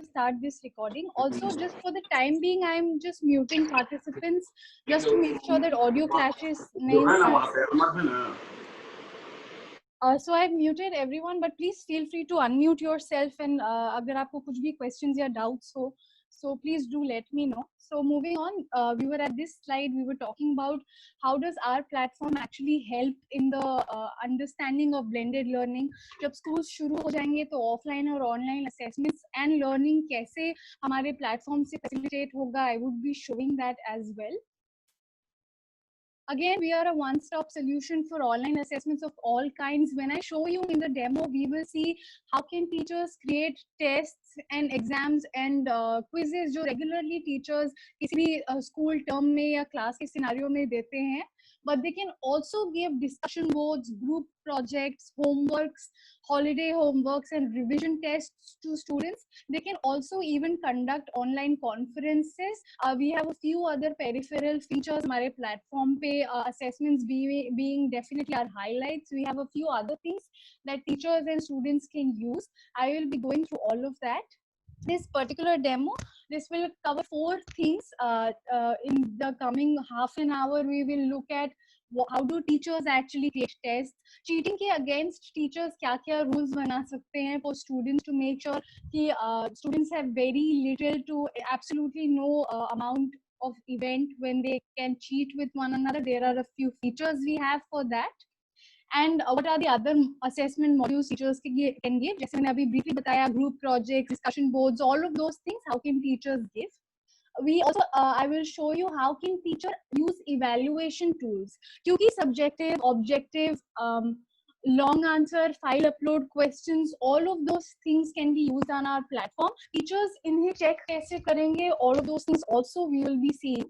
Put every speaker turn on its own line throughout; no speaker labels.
start this recording. Also, just for the time being, I'm just muting participants just to make sure that audio clashes. So I've muted everyone, but please feel free to unmute yourself and अगर आपको कुछ भी questions या doubts हो, so please do let me know. So moving on, we were at this slide, we were talking about how does our platform actually help in the understanding of blended learning. जब schools शुरू हो जाएंगे तो offline और online assessments and learning कैसे हमारे platform से facilitate होगा, I would be showing that as well. Again, we are a one-stop solution for online assessments of all kinds. When I show you in the demo, we will see how can teachers create tests and exams and quizzes जो regularly teachers किसी भी school term में या class के scenario में देते हैं. But they can also give discussion boards, group projects, homeworks, holiday homeworks, and revision tests to students. They can also even conduct online conferences. We have a few other peripheral features हमारे platform पे, assessments being definitely our highlights. We have a few other things that teachers and students can use. I will be going through all of that. This particular demo, this will cover 4 things. In the coming half an hour, we will look at how do teachers actually take tests, cheating के against teachers क्या-क्या rules बना सकते हैं for students to make sure कि students have very little to absolutely no amount of event when they can cheat with one another. There are a few features we have for that. And what are the other assessment modules teachers can give? जैसे मैंने अभी briefly बताया, group projects, discussion boards, all of those things, how can teachers give? We also, I will show you how can teacher use evaluation tools. क्योंकि subjective, objective, long answer, file upload questions, all of those things can be used on our platform. Teachers इन्हें check कैसे करेंगे? All of those things also we will be seeing.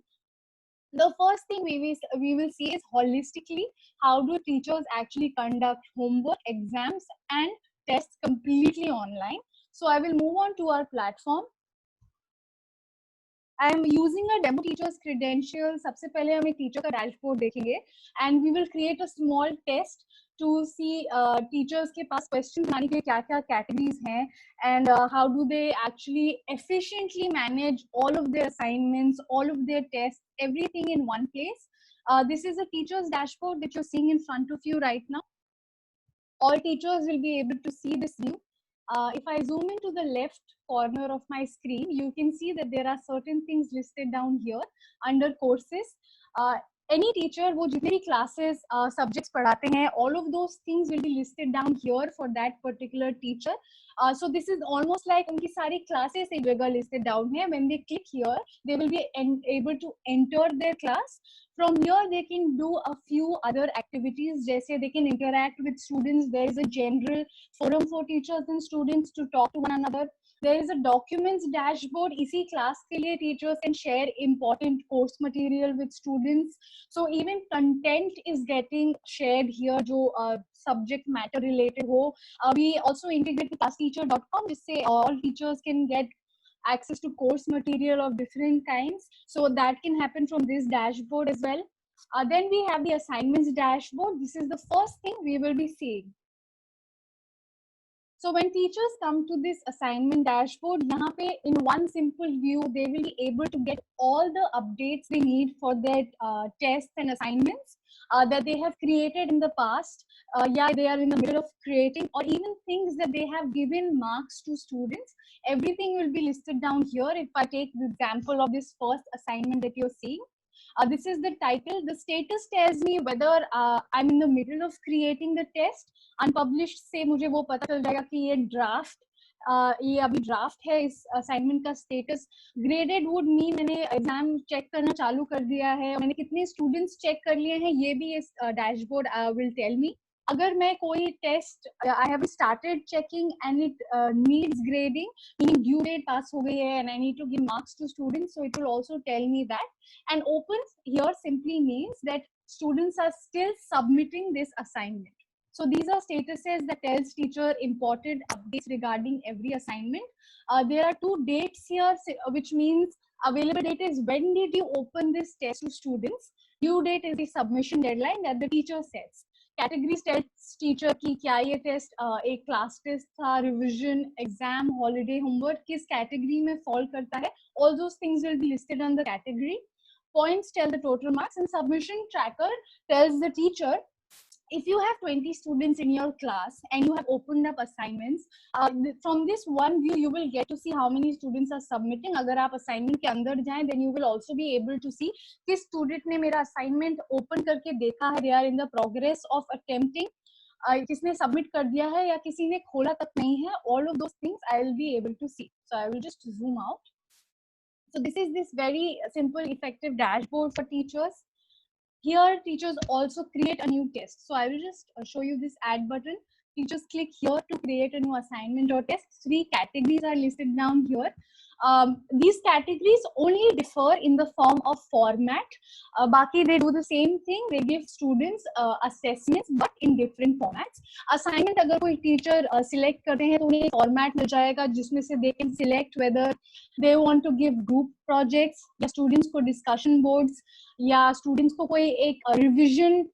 The first thing we will see is holistically how do teachers actually conduct homework, exams, and tests completely online. So I will move on to our platform. I am using a demo teacher's credential. सबसे पहले हम एक teacher का dashboard देखेंगे, and we will create a small test to see teachers के पास questions बनाने के लिए क्या-क्या categories हैं, and how do they actually efficiently manage all of their assignments, all of their tests, everything in one place. This is a teacher's dashboard that you're seeing in front of you right now. All teachers will be able to see this view. If I zoom into the left corner of my screen, you can see that there are certain things listed down here under courses. Any teacher वो जितने भी classes, subjects पढ़ाते हैं, all of those things will be listed down here for that particular teacher. So this is almost like उनकी सारी classes एक जगह listed down है. When they click here, they will be able to enter their class. From here, they can do a few other activities. जैसे they can interact with students. There is a general forum for teachers and students to talk to one another. There is a documents dashboard. इसी class के लिए teachers can share important course material with students. So even content is getting shared here जो subject matter related हो. We also integrate with classteacher.com जिससे all teachers can get access to course material of different kinds. So that can happen from this dashboard as well. Then we have the assignments dashboard. This is the first thing we will be seeing. So when teachers come to this assignment dashboard, यहाँ पे in one simple view, they will be able to get all the updates they need for their tests and assignments that they have created in the past. Yeah, they are in the middle of creating, or even things that they have given marks to students. Everything will be listed down here. If I take the example of this first assignment that you're seeing, this is the title. The status tells me whether I'm in the middle of creating the test. Unpublished से मुझे वो पता चल जाएगा कि ये draft, ये अभी draft है इस assignment का status. Graded would mean मैंने exam check करना चालू कर दिया है, मैंने कितने students check कर लिए हैं, ये भी इस dashboard will tell me. अगर मैं कोई test I have started checking and it needs grading, meaning due date pass हो गई है and I need to give marks to students, so it will also tell me that. And open here simply means that students are still submitting this assignment. So these are statuses that tells teacher important updates regarding every assignment. There are 2 dates here, which means available date is when did you open this test to students. Due date is the submission deadline that the teacher sets. Categories test teacher की, क्या ये test एक class test था, revision, exam, holiday, homework, किस category में fall करता है, all those things will be listed on the category. Points tell the total marks, and submission tracker tells the teacher if you have 20 students in your class and you have opened up assignments, from this one view you will get to see how many students are submitting. अगर आप assignment के अंदर जाएं, then you will also be able to see किस student ने मेरा assignment open करके देखा है, they are in the progress of attempting, किसने submit कर दिया है या किसी ने खोला तक नहीं है. All of those things I will be able to see. So I will just zoom out. So this is this very simple, effective dashboard for teachers. Here, teachers also create a new test. So I will just show you this add button. Teachers click here to create a new assignment or test. 3 categories are listed down here. These categories only differ in the form of format. Baki, they do the same thing. They give students assessments, but in different formats. Assignment, अगर कोई teacher select करते हैं तो उन्हें format मिल जाएगा जिसमें से they can select whether they want to give group projects या students को discussion boards या students को कोई एक revision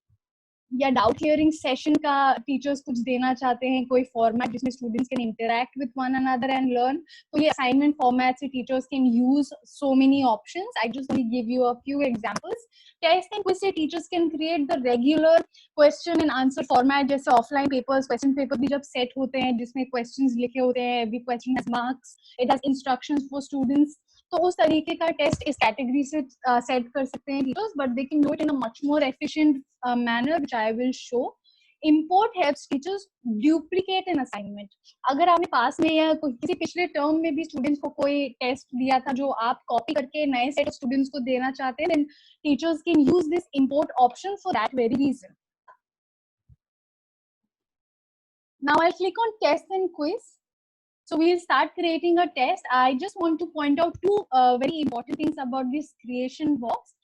या डाउट क्लियरिंग सेशन का टीचर्स कुछ देना चाहते हैं, कोई फॉर्मेट जिसमें students can interact with one another and learn. तो ये असाइनमेंट फॉर्मेट से teachers can use so many options. I just will give you a few examples. Test and quiz से teachers can create the regular question and answer format. जैसे offline papers, question paper भी जब set होते हैं जिसमें questions लिखे होते हैं, every question has marks, it has instructions for students, तो उस तरीके का टेस्ट इस कैटेगरी से सेट कर सकते हैं teachers, but they can do it in a much more efficient manner, which I will show. Import helps teachers duplicate an assignment. अगर आपने पास में या किसी पिछले टर्म में भी स्टूडेंट्स को कोई टेस्ट दिया था जो आप कॉपी करके नए सेट ऑफ स्टूडेंट्स को देना चाहते हैं, then teachers can use this import option for that very reason. Now I'll click on test and quiz. So we'll start creating a test. I just want to point out two very important things about this creation box.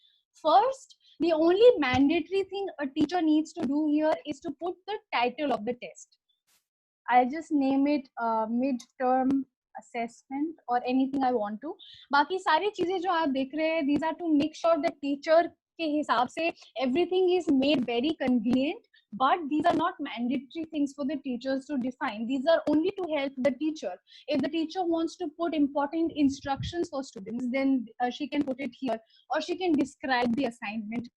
First, the only mandatory thing a teacher needs to do here is to put the title of the test. I'll just name it midterm assessment or anything I want to. बाकी सारी चीजें जो आप देख रहे हैं, these are to make sure that teacher के हिसाब से everything is made very convenient, but these are not mandatory things for the teachers to define. These are only to help the teacher. If the teacher wants to put important instructions for students, then she can put it here, or she can describe the assignment.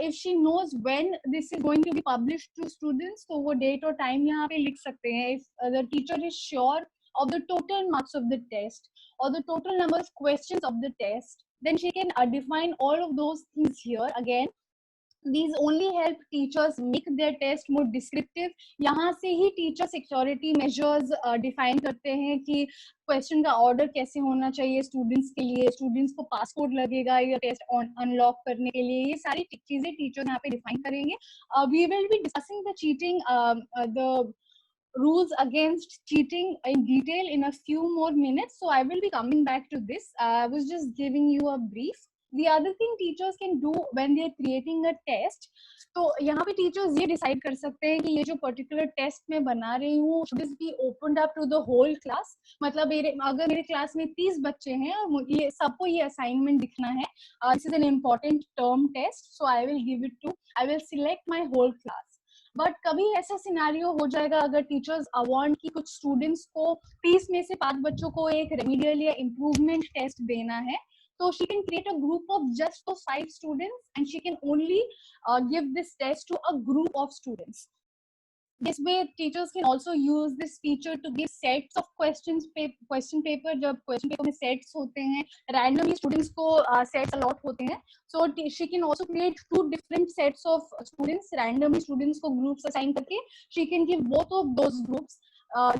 If she knows when this is going to be published to students, तो वो date और time यहाँ पे लिख सकते हैं. If the teacher is sure of the total marks of the test or the total number of questions of the test, then she can define all of those things here. Again, these only help teachers make their test more descriptive. यहाँ से ही teacher security measures define करते हैं कि question का order कैसे होना चाहिए students के लिए, students को passport लगेगा या test unlock करने के लिए, ये सारी चीजें teacher यहाँ पे define करेंगे. We will be discussing the cheating, the rules against cheating in detail in a few more minutes, so I will be coming back to this. I was just giving you a brief. The other thing teachers can do when they are creating a test, तो यहाँ पे teachers ये decide कर सकते हैं कि ये जो particular test मैं बना रही हूँ, should this be opened up to the whole class. मतलब अगर मेरे क्लास में 30 बच्चे हैं और ये सबको ये assignment दिखना है, this is an important term test, so I will select my whole class. But कभी ऐसा सिनेरियो हो जाएगा अगर टीचर्स वांट कि कुछ स्टूडेंट्स को 30 में से 5 बच्चों को एक रेमेडियल या इम्प्रूवमेंट टेस्ट देना है, तो she can create a group of just those 5 students and she can only give this test to a group of students. This way, teachers can also use this feature to give sets of question paper. जब question paper में sets होते हैं, randomly students को sets allot होते हैं. So she can also create 2 different sets of students, randomly students को groups assign करके. She can give both of those groups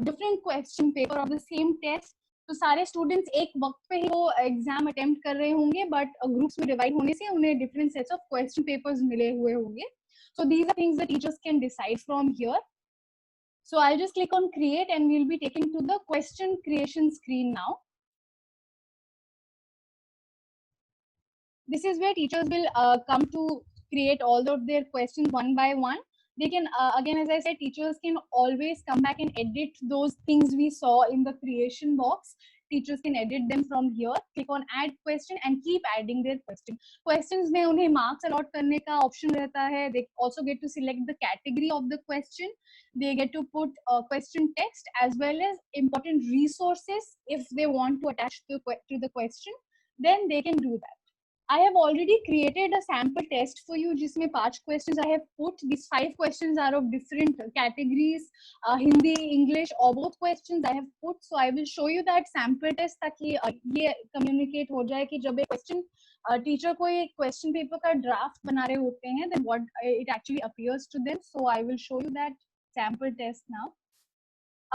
different question paper of the same test. तो सारे students एक वक्त पे ही वो एग्जाम अटेम्प्ट कर रहे होंगे, बट ग्रुप्स में डिवाइड होने से उन्हें different sets of question papers मिले हुए होंगे. So these are things that teachers can decide from here. So I'll just click on create and we'll be taken to the question creation screen now. This is where teachers will come to create all of their questions one by one. They can, again, as I said, teachers can always come back and edit those things we saw in the creation box. teachers can edit them from here. Click on add question and keep adding their questions में उन्हें marks allot करने का option रहता है. They also get to select the category of the question. They get to put question text as well as important resources if they want to attach to the question. Then they can do that. I have already created a sample test for you जिसमें 5 questions I have put. These 5 questions are of different categories, Hindi, English, or both questions I have put. So I will show you that sample test ताकि ये communicate हो जाए कि जब एक question teacher कोई question paper का draft बना रहे होते हैं, then what it actually appears to them. So I will show you that sample test now.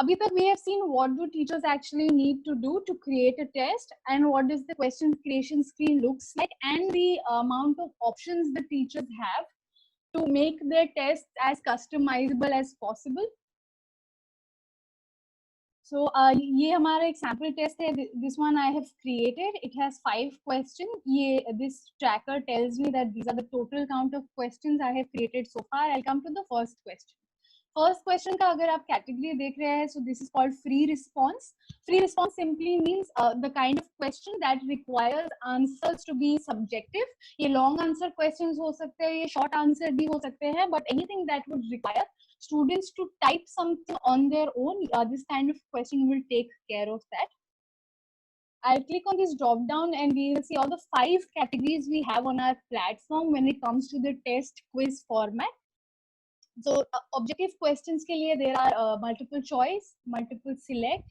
Abhi tak we have seen what do teachers actually need to do to create a test and what does the question creation screen looks like and the amount of options the teachers have to make their tests as customizable as possible. So ये हमारा एक sample test है. This one I have created. It has 5 questions. This tracker tells me that these are the total count of questions I have created so far. I'll come to the first question. First question का अगर आप category देख रहे हैं, so this is called free response. Free response simply means the kind of question that requires answers to be subjective. ये long answer questions हो सकते हैं, ये short answer भी हो सकते हैं, but anything that would require students to type something on their own, this kind of question will take care of that. I'll click on this drop down and we will see all the 5 categories we have on our platform when it comes to the test quiz format. So objective questions के लिए there are multiple choice, multiple select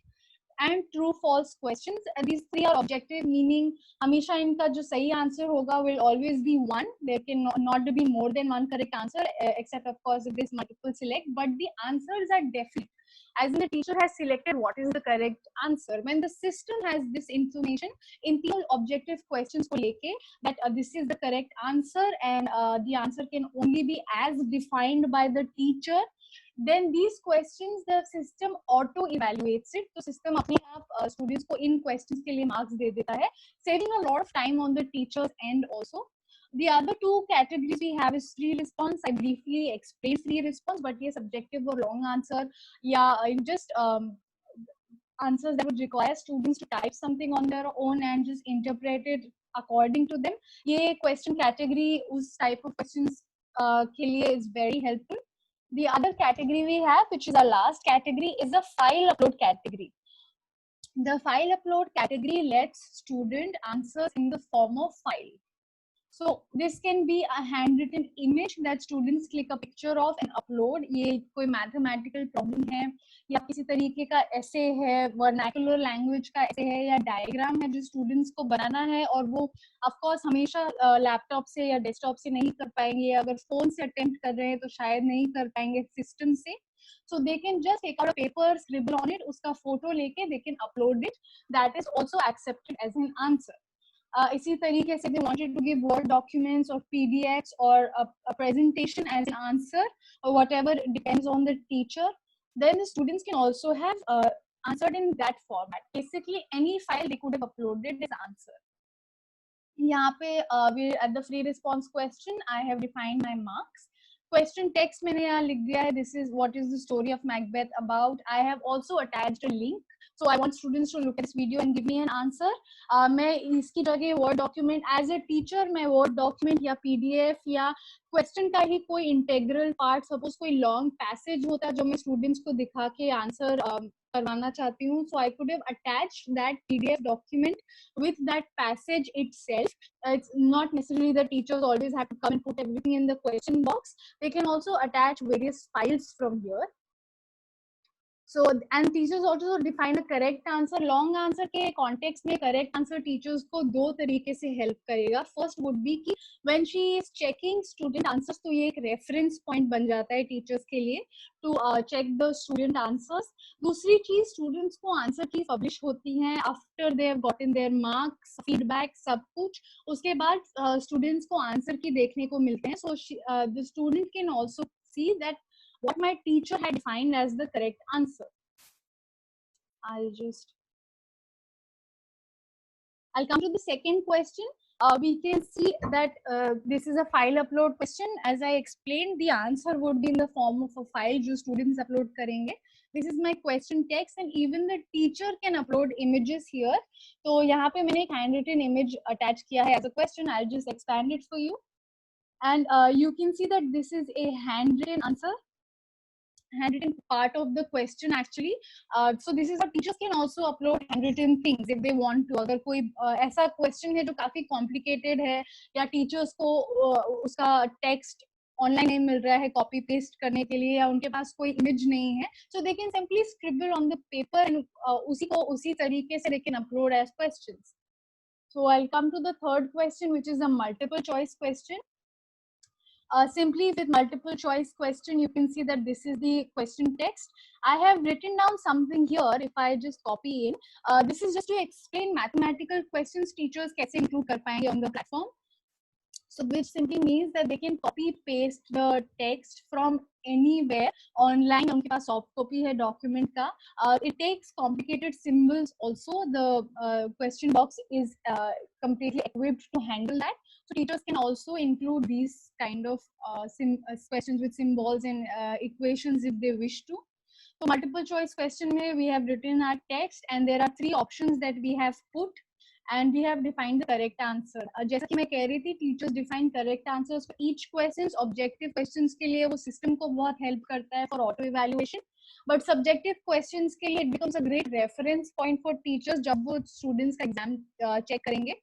and true false questions. And these 3 are objective, meaning हमेशा इनका जो सही answer होगा will always be 1. There can not be more than 1 correct answer, except of course if there's multiple select, but the answers are definite. As in the teacher has selected what is the correct answer. When the system has this information in the objective questions को लेके that this is the correct answer and the answer can only be as defined by the teacher, then these questions the system auto evaluates it. तो system अपने आप students को इन questions के लिए marks दे देता है, saving a lot of time on the teacher's end also. The other 2 categories we have is free response. I briefly explained free response, but ये subjective or long answer या just answers that would require students to type something on their own and just interpret it according to them. ये question category उस type of questions के लिए is very helpful. The other category we have, which is our last category, is the file upload category. The file upload category lets student answers in the form of file. So this can be a handwritten image that students click a picture of and upload. ये कोई mathematical problem है या किसी तरीके का essay है, vernacular language का essay है या diagram है जो students को बनाना है और वो of course हमेशा laptop से या desktop से नहीं कर पाएंगे, अगर phone से attempt कर रहे हैं तो शायद नहीं कर पाएंगे system से. So they can just take out a paper, scribble on it, उसका photo लेके they can upload it. That is also accepted as an answer. इसी तरीके से they wanted to give Word documents or PDFs or a presentation as an answer or whatever depends on the teacher, then the students can also have answered in that format. Basically, any file they could have uploaded as answer. यहाँ पे we're at the free response question. I have defined my marks. Question text मैंने यहाँ लिख दिया है. This is what is the story of Macbeth about. I have also attached a link. So I want students to look at this video and give me an answer. मैं इसकी जगह Word document as a teacher मैं Word document या PDF या question का ही कोई integral part, suppose कोई long passage होता है जो मैं students को दिखा के answer करवाना चाहती हूँ, so I could have attached that PDF document with that passage itself. It's not necessarily the teachers always have to come and put everything in the question box. They can also attach various files from here. So and teachers also define a correct answer. Long answer के context में correct answer teachers को 2 तरीके से help करेगा. First would be कि when she is checking student answers तो ये एक reference point बन जाता है teachers के लिए to check the student answers. दूसरी चीज students को answer की publish होती हैं after they have gotten their marks, feedback, सब कुछ. उसके बाद students को answer की देखने को मिलते हैं. So the student can also see that what my teacher had defined as the correct answer. I'll come to the second question. We can see that this is a file upload question. As I explained, the answer would be in the form of a file जो students upload करेंगे. This is my question text and even the teacher can upload images here. तो यहाँ पे मैंने एक handwritten image attach किया है as a question. I'll just expand it for you. And you can see that this is a handwritten answer, handwritten part of the question actually. So this is how teachers can also upload handwritten things if they want to. अगर कोई ऐसा question है जो काफी complicated है या teachers को उसका text ऑनलाइन नहीं मिल रहा है कॉपी पेस्ट करने के लिए या उनके पास कोई इमेज नहीं है, so they can simply scribble on the paper and उसी को उसी तरीके से they can upload as questions. So I'll come to the third question, which is a multiple choice question. Simply with multiple choice question, you can see that this is the question text. I have written down something here. If I just copy in, this is just to explain mathematical questions teachers कैसे include कर पाएंगे on the platform. So which simply means that they can copy paste the text from anywhere online. उनके पास soft copy है document का. It takes complicated symbols also. The question box is completely equipped to handle that. So teachers can also include these kind of questions with symbols and equations if they wish to. So multiple choice question में we have written our text and there are 3 options that we have put. And we have defined the correct answer. जैसा कि मैं कह रही थी, teachers define correct answers for each questions. Objective questions के लिए वो system को बहुत help करता है for auto evaluation. But subjective questions के लिए it becomes a great reference point for teachers जब वो students का exam check करेंगे.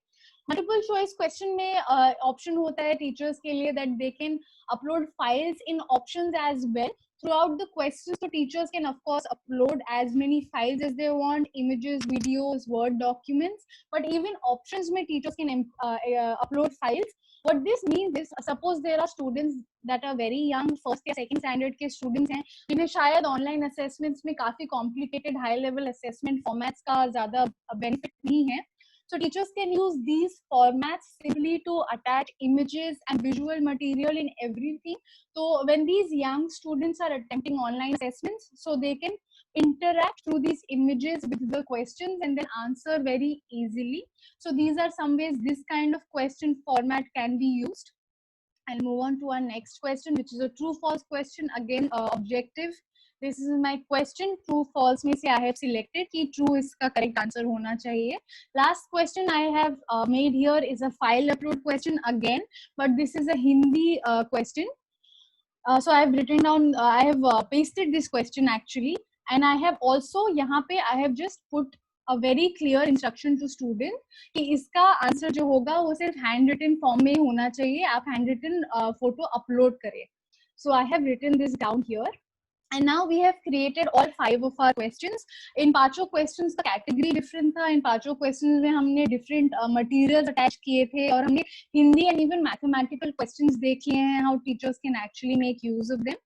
Multiple choice question में option होता है teachers के लिए that they can upload files in options as well. Throughout the questions, so teachers can of course upload as many files as they want, images, videos, Word documents, but even options mein teachers can upload files. What this means is, suppose there are students that are very young, first या second standard के students हैं, जिन्हें शायद online assessments में काफी complicated high level assessment formats का ज़्यादा benefit नहीं है. So teachers can use these formats simply to attach images and visual material in everything. So when these young students are attempting online assessments, so they can interact through these images with the questions and then answer very easily. So these are some ways this kind of question format can be used. I'll move on to our next question, which is a true false question. Again, objective. This is my question. True false में से I have selected कि true इसका correct answer होना चाहिए. Last question I have made here is a file upload question again, but this is a Hindi question. So I have written down, I have pasted this question actually, and I have also यहाँ पे I have just put a very clear instruction to student कि इसका answer जो होगा वो सिर्फ handwritten form में होना चाहिए. आप handwritten photo upload करें. So I have written this down here. And now we have created all 5 of our questions. In पांचों questions का category different था. In पांचों questions में हमने different materials attach किए थे और हमने Hindi and even mathematical questions देख लिए हैं, how teachers can actually make use of them.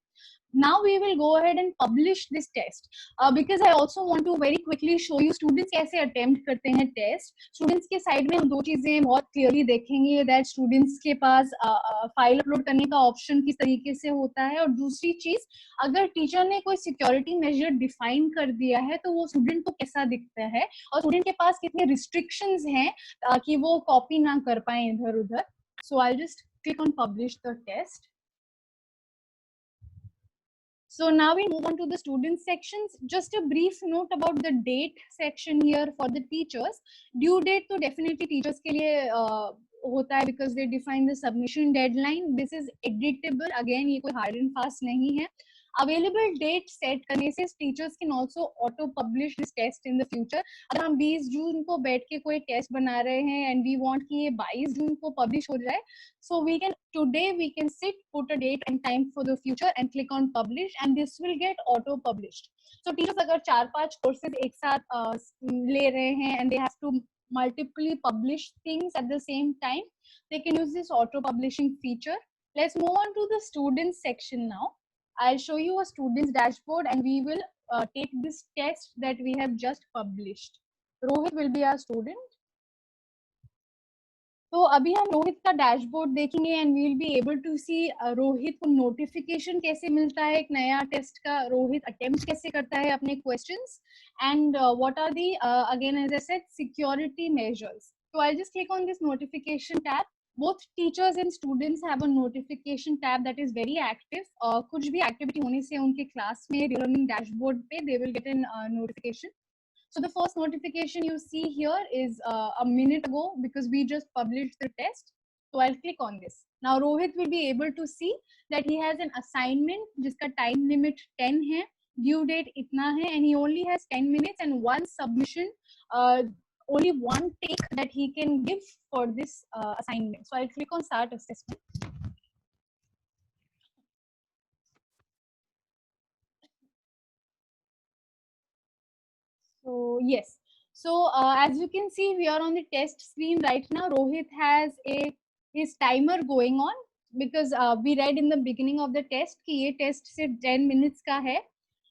Now we will go ahead and publish this test because I also want to very quickly show you students कैसे attempt करते हैं test. Students के side में हम 2 चीजें बहुत clearly देखेंगे that students के पास file upload करने का option किस तरीके से होता है, और दूसरी चीज अगर teacher ने कोई security measure define कर दिया है तो वो student को कैसा दिखता है और student के पास कितने restrictions हैं कि वो copy ना कर पाए इधर उधर. So I'll just click on publish the test. So now we move on to the student sections. Just a brief note about the date section here for the teachers. Due date तो definitely teachers के लिए होता है because they define the submission deadline. This is editable. Again ये कोई hard and fast नहीं है. Available date set करने से teachers can also auto publish this test in the future. अगर हम 20 जून को बैठ के कोई टेस्ट बना रहे हैं and we want कि ये 22 जून को publish हो जाए, so we can today we can sit, put a date and time for the future and click on publish and this will get auto published. So teachers अगर 4-5 courses एक साथ ले रहे हैं and they have to multiply publish things at the same time, they can use this auto publishing feature. Let's move on to the students section now. I'll show you a student's dashboard and we will take this test that we have just published. Rohit will be our student. तो अभी हम रोहित का dashboard देखेंगे and we will be able to see Rohit को notification कैसे मिलता है एक नया टेस्ट का, रोहित अटेम्प्ट कैसे करता है अपने questions and what are the again as I said security measures. So I'll just click on this notification tab. both teachers and students have a notification tab that is very active. कुछ भी activity होने से उनके class में learning dashboard पे they will get an notification. So the first notification you see here is a minute ago because we just published the test. So I'll click on this. Now Rohit will be able to see that he has an assignment जिसका time limit 10 है, due date इतना है, and he only has 10 minutes and one submission, only one take that he can give for this assignment. So I'll click on start assessment. So yes, so as you can see, we are on the test screen right now. Rohit has his timer going on because we read in the beginning of the test कि ये test सिर्फ 10 minutes का है.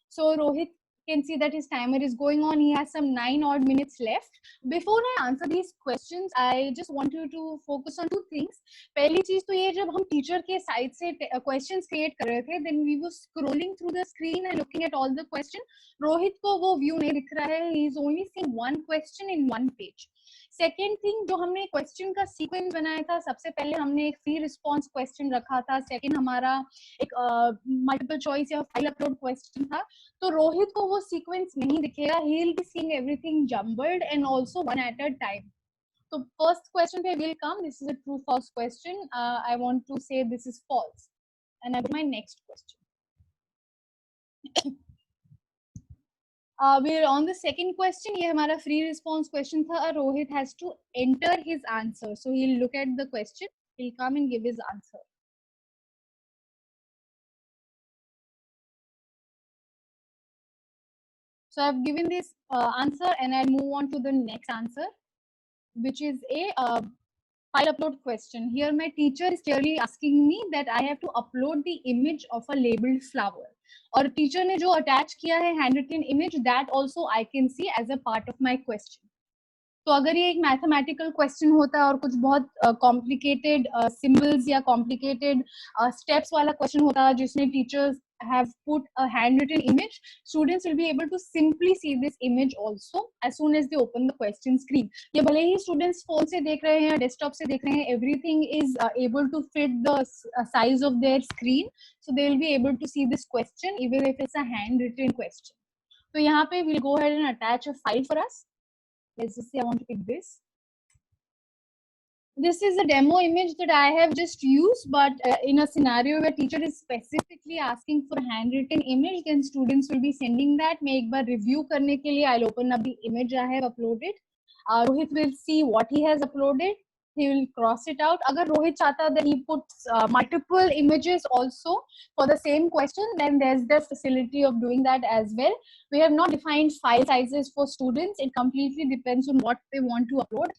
So Rohit can see that his timer is going on. He has some 9 odd minutes left. Before I answer these questions, I just want you to focus on two things. पहली चीज तो ये, जब हम teacher के side से questions create कर रहे थे, then we were scrolling through the screen and looking at all the questions. Rohit को वो व्यू नहीं दिख रहा है. He is only seeing one question in one page. Second thing, जो हमने क्वेश्चन का सीक्वेंस बनाया था, सबसे पहले हमने एक फ्री रिस्पॉन्स क्वेश्चन रखा था, सेकंड हमारा एक मल्टीपल चॉइस या फाइल अपलोड क्वेश्चन था. तो रोहित को वो सीक्वेंस नहीं दिखेगा. He will be seeing everything jumbled and also one at a time. तो फर्स्ट क्वेश्चन पे will come. This is a true false question. I want to say this is false and I go my next question. We're on the second question. ये हमारा free response question था. Rohit has to enter his answer. So he'll look at the question. He'll come and give his answer. So I've given this answer and I'll move on to the next answer, which is a file upload question. Here my teacher is clearly asking me that I have to upload the image of a labeled flower. और teacher ने जो attach किया है handwritten image, that also I can see as a part of my question. तो अगर ये एक mathematical question होता है और कुछ बहुत कॉम्प्लिकेटेड सिंबल्स या कॉम्प्लिकेटेड स्टेप्स वाला क्वेश्चन होता है जिसमें teachers have put a handwritten image, students will be able to simply see this image also as soon as they open the question screen. ये भले ही students phone से देख रहे हैं या desktop से देख रहे हैं, everything is able to fit the size of their screen, so they will be able to see this question even if it's a handwritten question. तो यहाँ पे we'll go ahead and attach a file for us. Let's just say I want to pick this. This is a demo image that I have just used, but in a scenario where teacher is specifically asking for handwritten image, then students will be sending that. मैं एक बार review करने के लिए I'll open up the image I have uploaded. Rohit will see what he has uploaded. He will cross it out. अगर रोहित चाहता then he puts multiple images also for the same question, then there's the facility of doing that as well. We have not defined file sizes for students. It completely depends on what they want to upload.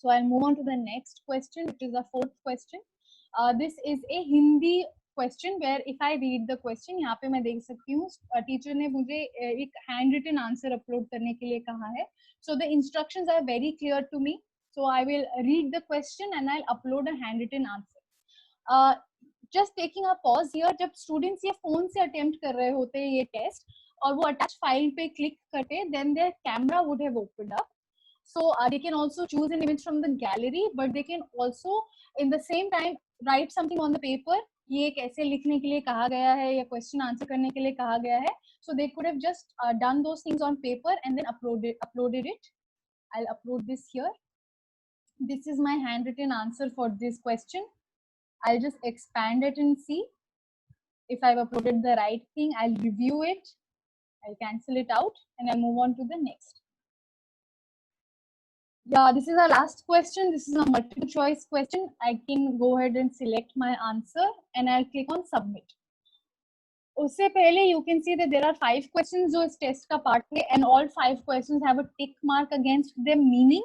So I'll move on to the next question, which is the fourth question. This is a Hindi question where if I read the question, यहाँ पे मैं देख सकती हूँ teacher ने मुझे एक handwritten answer upload करने के लिए कहा है. So the instructions are very clear to me. So I will read the question and I'll upload a handwritten answer. Just taking a pause here, जब students ये phone से attempt कर रहे होते हैं ये test और वो attach file पे click करते, then their camera would have opened up. So they can also choose an image from the gallery, but they can also in the same time write something on the paper. ये कैसे लिखने के लिए कहा गया है या question answer करने के लिए कहा गया है. So they could have just done those things on paper and then uploaded it. I'll upload this here. This is my handwritten answer for this question. I'll just expand it and see if I've uploaded the right thing. I'll review it. I'll cancel it out and I'll move on to the next. Yeah, this is our last question. This is a multiple choice question. I can go ahead and select my answer and I'll click on submit. उससे पहले you can see that there are 5 questions जो इस test का part है and all 5 questions have a tick mark against them, meaning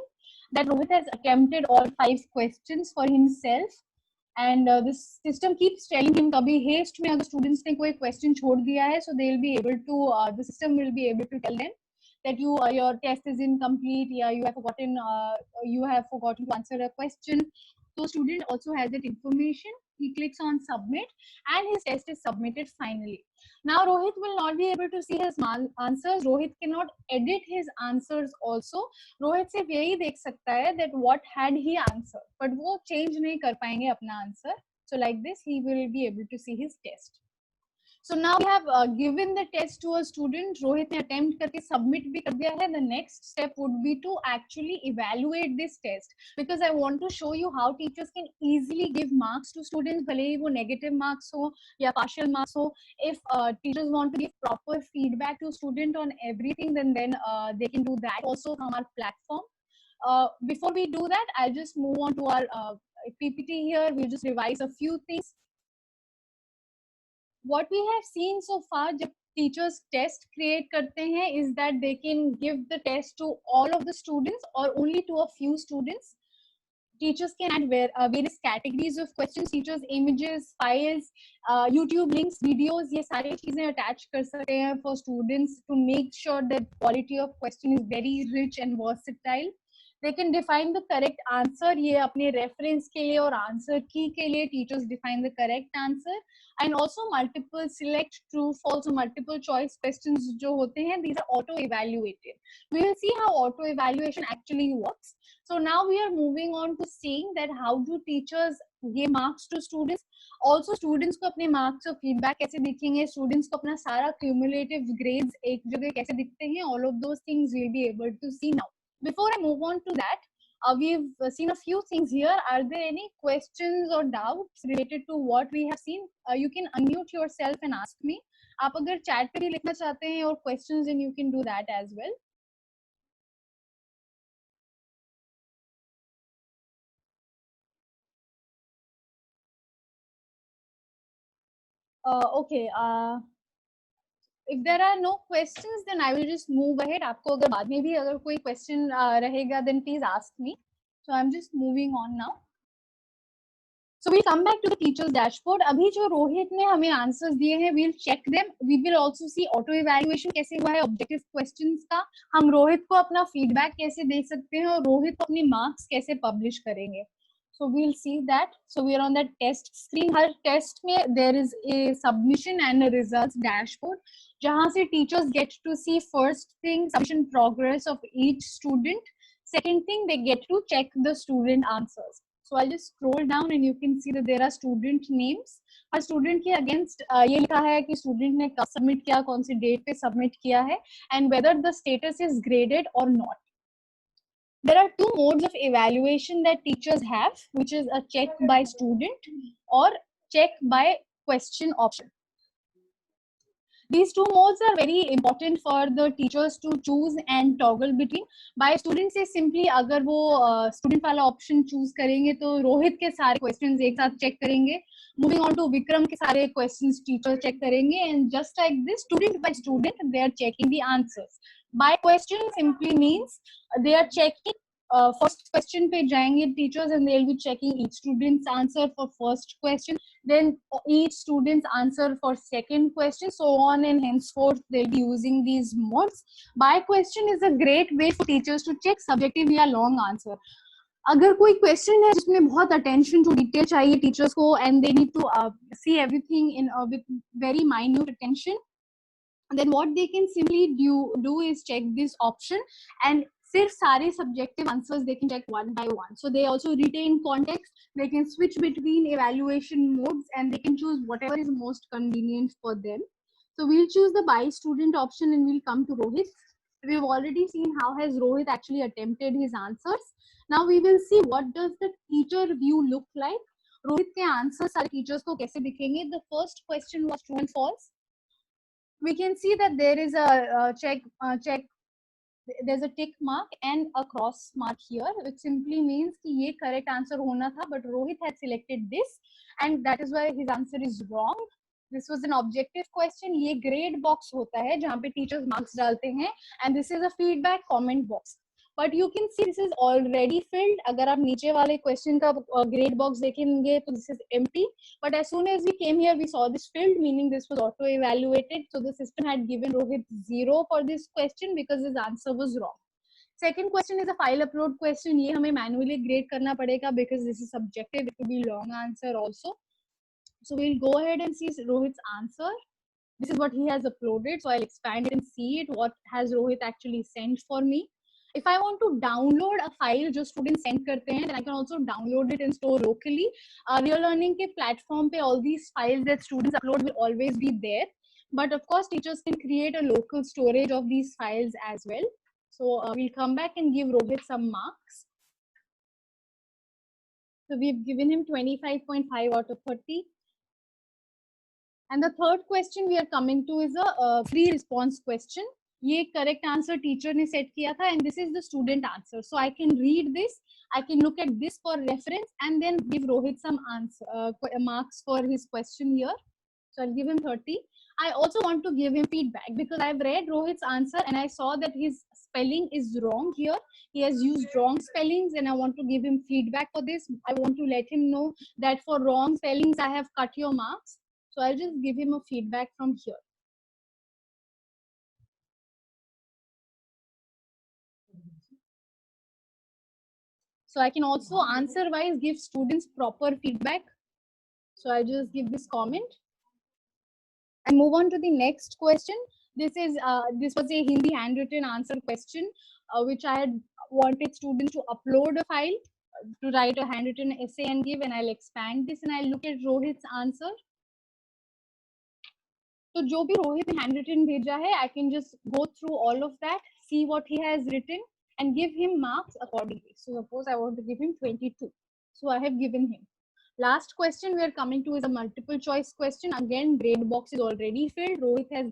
that Rohit has attempted all 5 questions for himself. And this system keeps telling him कभी haste में अगर students ने कोई question छोड़ दिया है, so they will be able to the system will be able to tell them that your test is incomplete. Yeah, you have forgotten to answer a question. So student also has that information he clicks on submit, and his test is submitted finally. Now Rohit will not be able to see his answers. Rohit cannot edit his answers also. Rohit सिर्फ यही देख सकता है that what had he answered, but वो change नहीं कर पाएंगे अपना answer. So like this he will be able to see his test. So now we have given the test to a student. Rohit ने attempt करके submit भी कर दिया है. The next step would be to actually evaluate this test, because I want to show you how teachers can easily give marks to students, भले ही वो negative marks हो या partial marks हो. If teachers want to give proper feedback to student on everything, then they can do that also from our platform. Before we do that, I'll just move on to our PPT here. We'll just revise a few things. What we have seen so far, जब teachers test create करते हैं, is that they can give the test to all of the students or only to a few students. Teachers can add various categories of questions, teachers images, files, YouTube links, videos, ये सारी चीजें attach कर सकते हैं for students to make sure that quality of question is very rich and versatile. They can define the correct answer. ये अपने reference के लिए और answer key के लिए teachers define the correct answer. And also multiple select, true, false, or multiple choice questions जो होते हैं, these are auto evaluated. We will see how auto evaluation actually works. So now we are moving on to seeing that how do teachers give marks to students. Also students को अपने marks और feedback कैसे दिखेंगे, students को अपना सारा cumulative grades एक जगह कैसे दिखते हैं, all of those things we'll be able to see now. Before I move on to that, we've seen a few things here. Are there any questions or doubts related to what we have seen? You can unmute yourself and ask me. आप अगर chat पे भी लिखना चाहते हैं और questions, then you can do that as well. Okay. If there are no questions, then I will just move ahead. आपको अगर बाद में भी अगर कोई question रहेगा, then please ask me. So I'm just moving on now. So we'll come back to the teacher's dashboard. अभी जो रोहित ने हमें answers दिए हैं, we'll check them. We will also see auto evaluation कैसे हुआ है, objective questions का. हम रोहित को अपना feedback कैसे दे सकते हैं और रोहित को अपने marks कैसे publish करेंगे. So we'll see that. So we are on that test screen. Her test में there is a submission and a results dashboard, जहाँ से teachers get to see first thing submission progress of each student. Second thing, they get to check the student answers. So I'll just scroll down and you can see that there are student names. Her student के against ये लिखा है कि student ने कब submit किया, कौन सी date पे submit किया है, and whether the status is graded or not. There are two modes of evaluation that teachers have, which is a check by student or check by question option. These two modes are very important for the teachers to choose and toggle between. By student से simply अगर वो student वाला option choose करेंगे तो रोहित के सारे questions एक साथ check करेंगे. Moving on to Vikram के सारे questions teacher check करेंगे, and just like this, student by student they are checking the answers. By question simply means they are checking first question पे जाएंगे teachers and they will be checking each student's answer for first question, then each student's answer for second question, so on and henceforth they'll be using these modes. By question is a great way for teachers to check subjective या long answer. अगर कोई question है जिसमें बहुत attention to detail चाहिए teachers को and they need to see everything in with very minute attention, then what they can simply do is check this option, and सिर्फ सारे subjective answers they can check one by one. So they also retain context, they can switch between evaluation modes, and they can choose whatever is most convenient for them. So we'll choose the by student option and we'll come to Rohit. We've already seen how has Rohit actually attempted his answers. Now we will see what does the teacher view look like. Rohit के answers सारे teachers को कैसे दिखेंगे. The first question was true and false. We can see that there is a check, there's a tick mark and a cross mark here, which simply means कि ये correct answer होना था, but Rohit had selected this, and that is why his answer is wrong. This was an objective question. ये grade box होता है जहाँ पे teachers marks डालते हैं, and this is a feedback comment box. But you can see this is already filled. अगर आप नीचे वाले question का grade box देखेंगे तो this is empty. But as soon as we came here, we saw this filled, meaning this was auto evaluated. So the system had given Rohit 0 for this question because his answer was wrong. Second question is a file upload question. ये हमें manually grade करना पड़ेगा because this is subjective. It will be long answer also. So we'll go ahead and see Rohit's answer. This is what he has uploaded. So I'll expand it and see it. What has Rohit actually sent for me? If I want to download a file जो students send करते हैं, then I can also download it and store locally. Real Learning के platform पे all these files that students upload will always be there. But of course, teachers can create a local storage of these files as well. So we'll come back and give Rohit some marks. So we've given him 25.5 out of 30. And the third question we are coming to is a free response question. ये correct answer teacher ने set किया था, and this is the student answer. So I can read this, I can look at this for reference, and then give Rohit some answer marks for his question here. So I'll give him 30. I also want to give him feedback because I've read Rohit's answer and I saw that his spelling is wrong here. He has used wrong spellings, and I want to give him feedback for this. I want to let him know that for wrong spellings, I have cut your marks. So I'll just give him a feedback from here. So I can also answer wise give students proper feedback. So I'll just give this comment and move on to the next question. This was a Hindi handwritten answer question, which I had wanted students to upload a file to write a handwritten essay and give, and I'll expand this and I'll look at Rohit's answer. So जो भी रोहित ने handwritten भेजा है, I can just go through all of that, see what he has written, and give him marks accordingly. So suppose I want to give him 22. So I have given him. Last question we are coming to is a multiple choice question. Again, grade box is already filled. Rohit has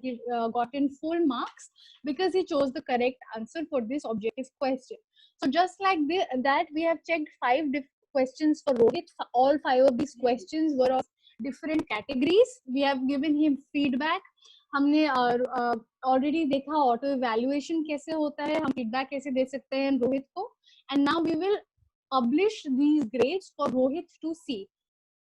gotten full marks because he chose the correct answer for this objective question. So just like that, we have checked 5 questions for Rohit. All 5 of these questions were of different categories. We have given him feedback. हमने already देखा auto evaluation कैसे होता है, हम feedback कैसे दे सकते हैं रोहित को, and now we will publish these grades for Rohit to see.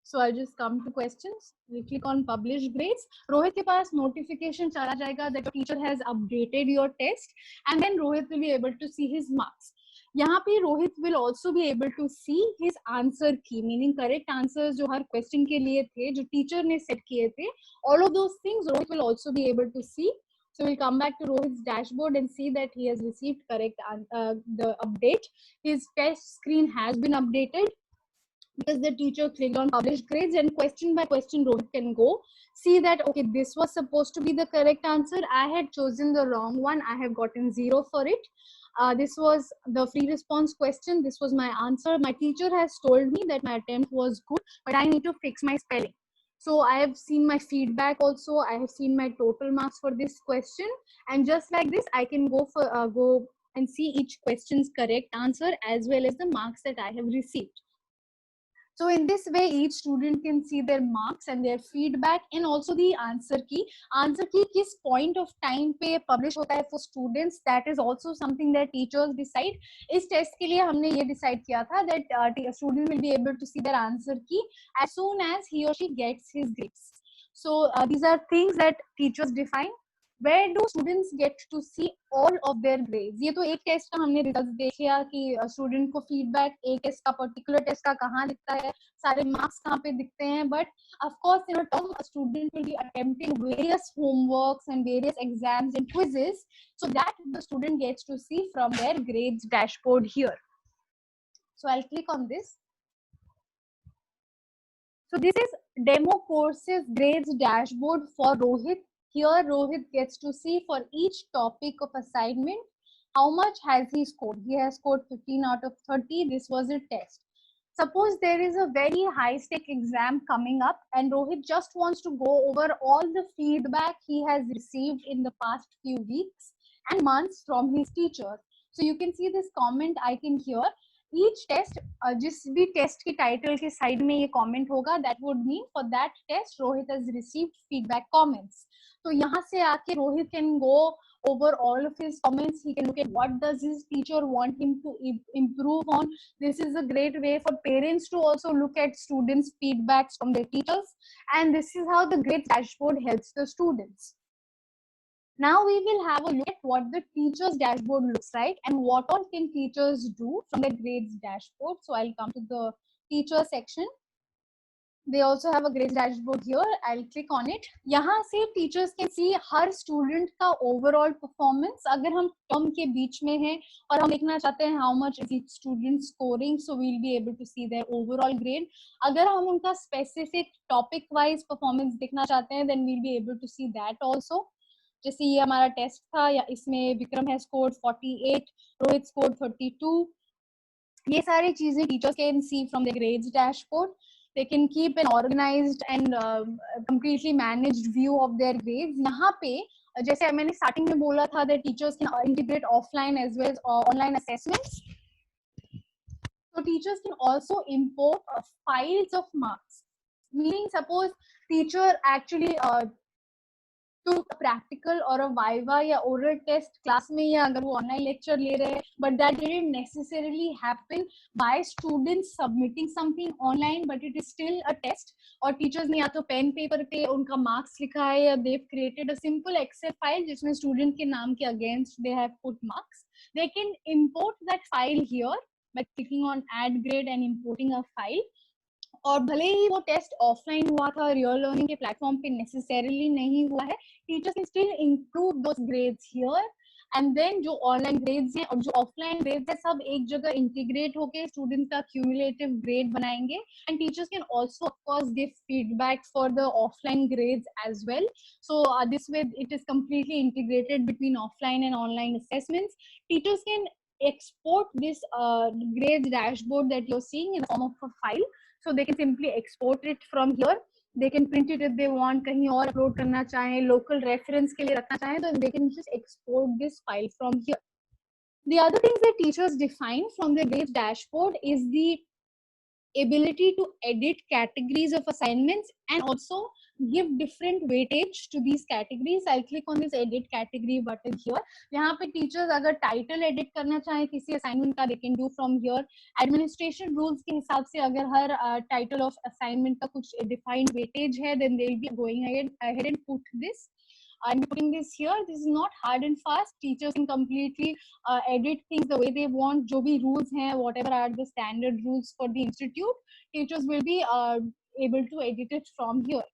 So I'll just come to questions. We click on publish grades. Rohit के पास notification चला जाएगा that the teacher has updated your test, and then Rohit will be able to see his marks. यहाँ पे Rohit will also be able to see his answer key, meaning correct answers जो हर question के लिए थे, जो teacher ने set किए थे, all of those things Rohit will also be able to see. So we'll come back to Rohit's dashboard and see that he has received correct the update. His test screen has been updated because the teacher clicked on publish grades, and question by question Rohit can go see that okay, this was supposed to be the correct answer, I had chosen the wrong one, I have gotten 0 for it. This was the free response question, this was my answer, my teacher has told me that my attempt was good, but I need to fix my spelling. So I have seen my feedback also, I have seen my total marks for this question, and just like this I can go and see each question's correct answer as well as the marks that I have received. So in this way, each student can see their marks and their feedback and also the answer key. Answer key किस point of time पे publish होता है for students, that is also something that teachers decide. इस test के लिए हमने ये decide किया था that student will be able to see their answer key as soon as he or she gets his grades. So these are things that teachers define. Where do students get to see all of their grades? ये तो एक test का हमने result देखा कि student को feedback एक test का पर्टिकुलर टेस्ट का कहाँ दिखता है, सारे मार्क्स कहाँ पे दिखते हैं, but of course in a term a student will be attempting various homeworks and various exams and quizzes, so that the student gets to see from their grades dashboard here. So I'll click on this. So this is demo courses grades dashboard for Rohit. Here Rohit gets to see for each topic of assignment how much has he scored. He has scored 15 out of 30. This was a test. Suppose there is a very high stake exam coming up and Rohit just wants to go over all the feedback he has received in the past few weeks and months from his teacher. So you can see this comment icon here. Each test, जिस भी test के title के side में ये comment होगा, that would mean for that test Rohit has received feedback comments. तो यहाँ से आके Rohit can go over all of his comments. He can look at what does his teacher want him to improve on. This is a great way for parents to also look at students' feedbacks from their teachers, and this is how the grades dashboard helps the students. Now we will have a look at what the teacher's dashboard looks like and what all can teachers do from the grades dashboard. So I'll come to the teacher section. They also have a grades dashboard here. I'll click on it. यहाँ से teachers can see her student का overall performance. अगर हम term के बीच में हैं और हम देखना चाहते हैं how much is each student scoring, so we'll be able to see their overall grade. अगर हम उनका specific topic wise performance देखना चाहते हैं, then we'll be able to see that also. जैसे ये हमारा टेस्ट था, या इसमें विक्रम है स्कोर्ड 48, रोहित स्कोर्ड 32. ये सारी चीजें teachers can see from the grades dashboard. They can keep an organized and completely managed view of their grades. यहाँ पे जैसे मैंने स्टार्टिंग में बोला था that teachers can integrate offline as well as online assessments. So teachers can also import files of marks. Meaning, suppose teacher actually took a practical or a viva या oral test class में, या अगर वो online lecture ले रहे हैं, but that didn't necessarily happen by students submitting something online, but it is still a test. और teachers ने या तो pen paper पे उनका marks लिखा है, या they've created a simple Excel file जिसमें student के नाम के against they have put marks. They can import that file here by clicking on add grade and importing a file. और भले ही वो टेस्ट ऑफलाइन हुआ था, रियल लर्निंग के प्लेटफॉर्म पे नेसेसरीली नहीं हुआ है, teachers can still improve those grades here. And then जो ऑनलाइन ग्रेड्स हैं और जो ऑफलाइन ग्रेड्स हैं, सब एक जगह इंटीग्रेट होके स्टूडेंट का क्यूमुलेटिव ग्रेड बनाएंगे. And teachers can also of course give feedback for the offline grades as well. So this way it is completely integrated between offline and online assessments. Teachers can export this grades dashboard that you're seeing in the form of a file. So they can simply export it from here. They can print it if they want, कहीं और upload करना चाहें, local reference के लिए रखना चाहें, तो they can just export this file from here. The other things that teachers define from the grades dashboard is the ability to edit categories of assignments and also give different weightage to these categories. I'll click on this edit category button here. यहाँ पे teachers अगर title edit करना चाहें किसी assignment का, they can do from here. Administration rules के हिसाब से अगर हर title of assignment का कुछ defined weightage है, then they'll be going ahead and put this. I'm putting this here. This is not hard and fast. Teachers can completely edit things the way they want. जो भी rules हैं, whatever are the standard rules for the institute, teachers will be able to edit it from here.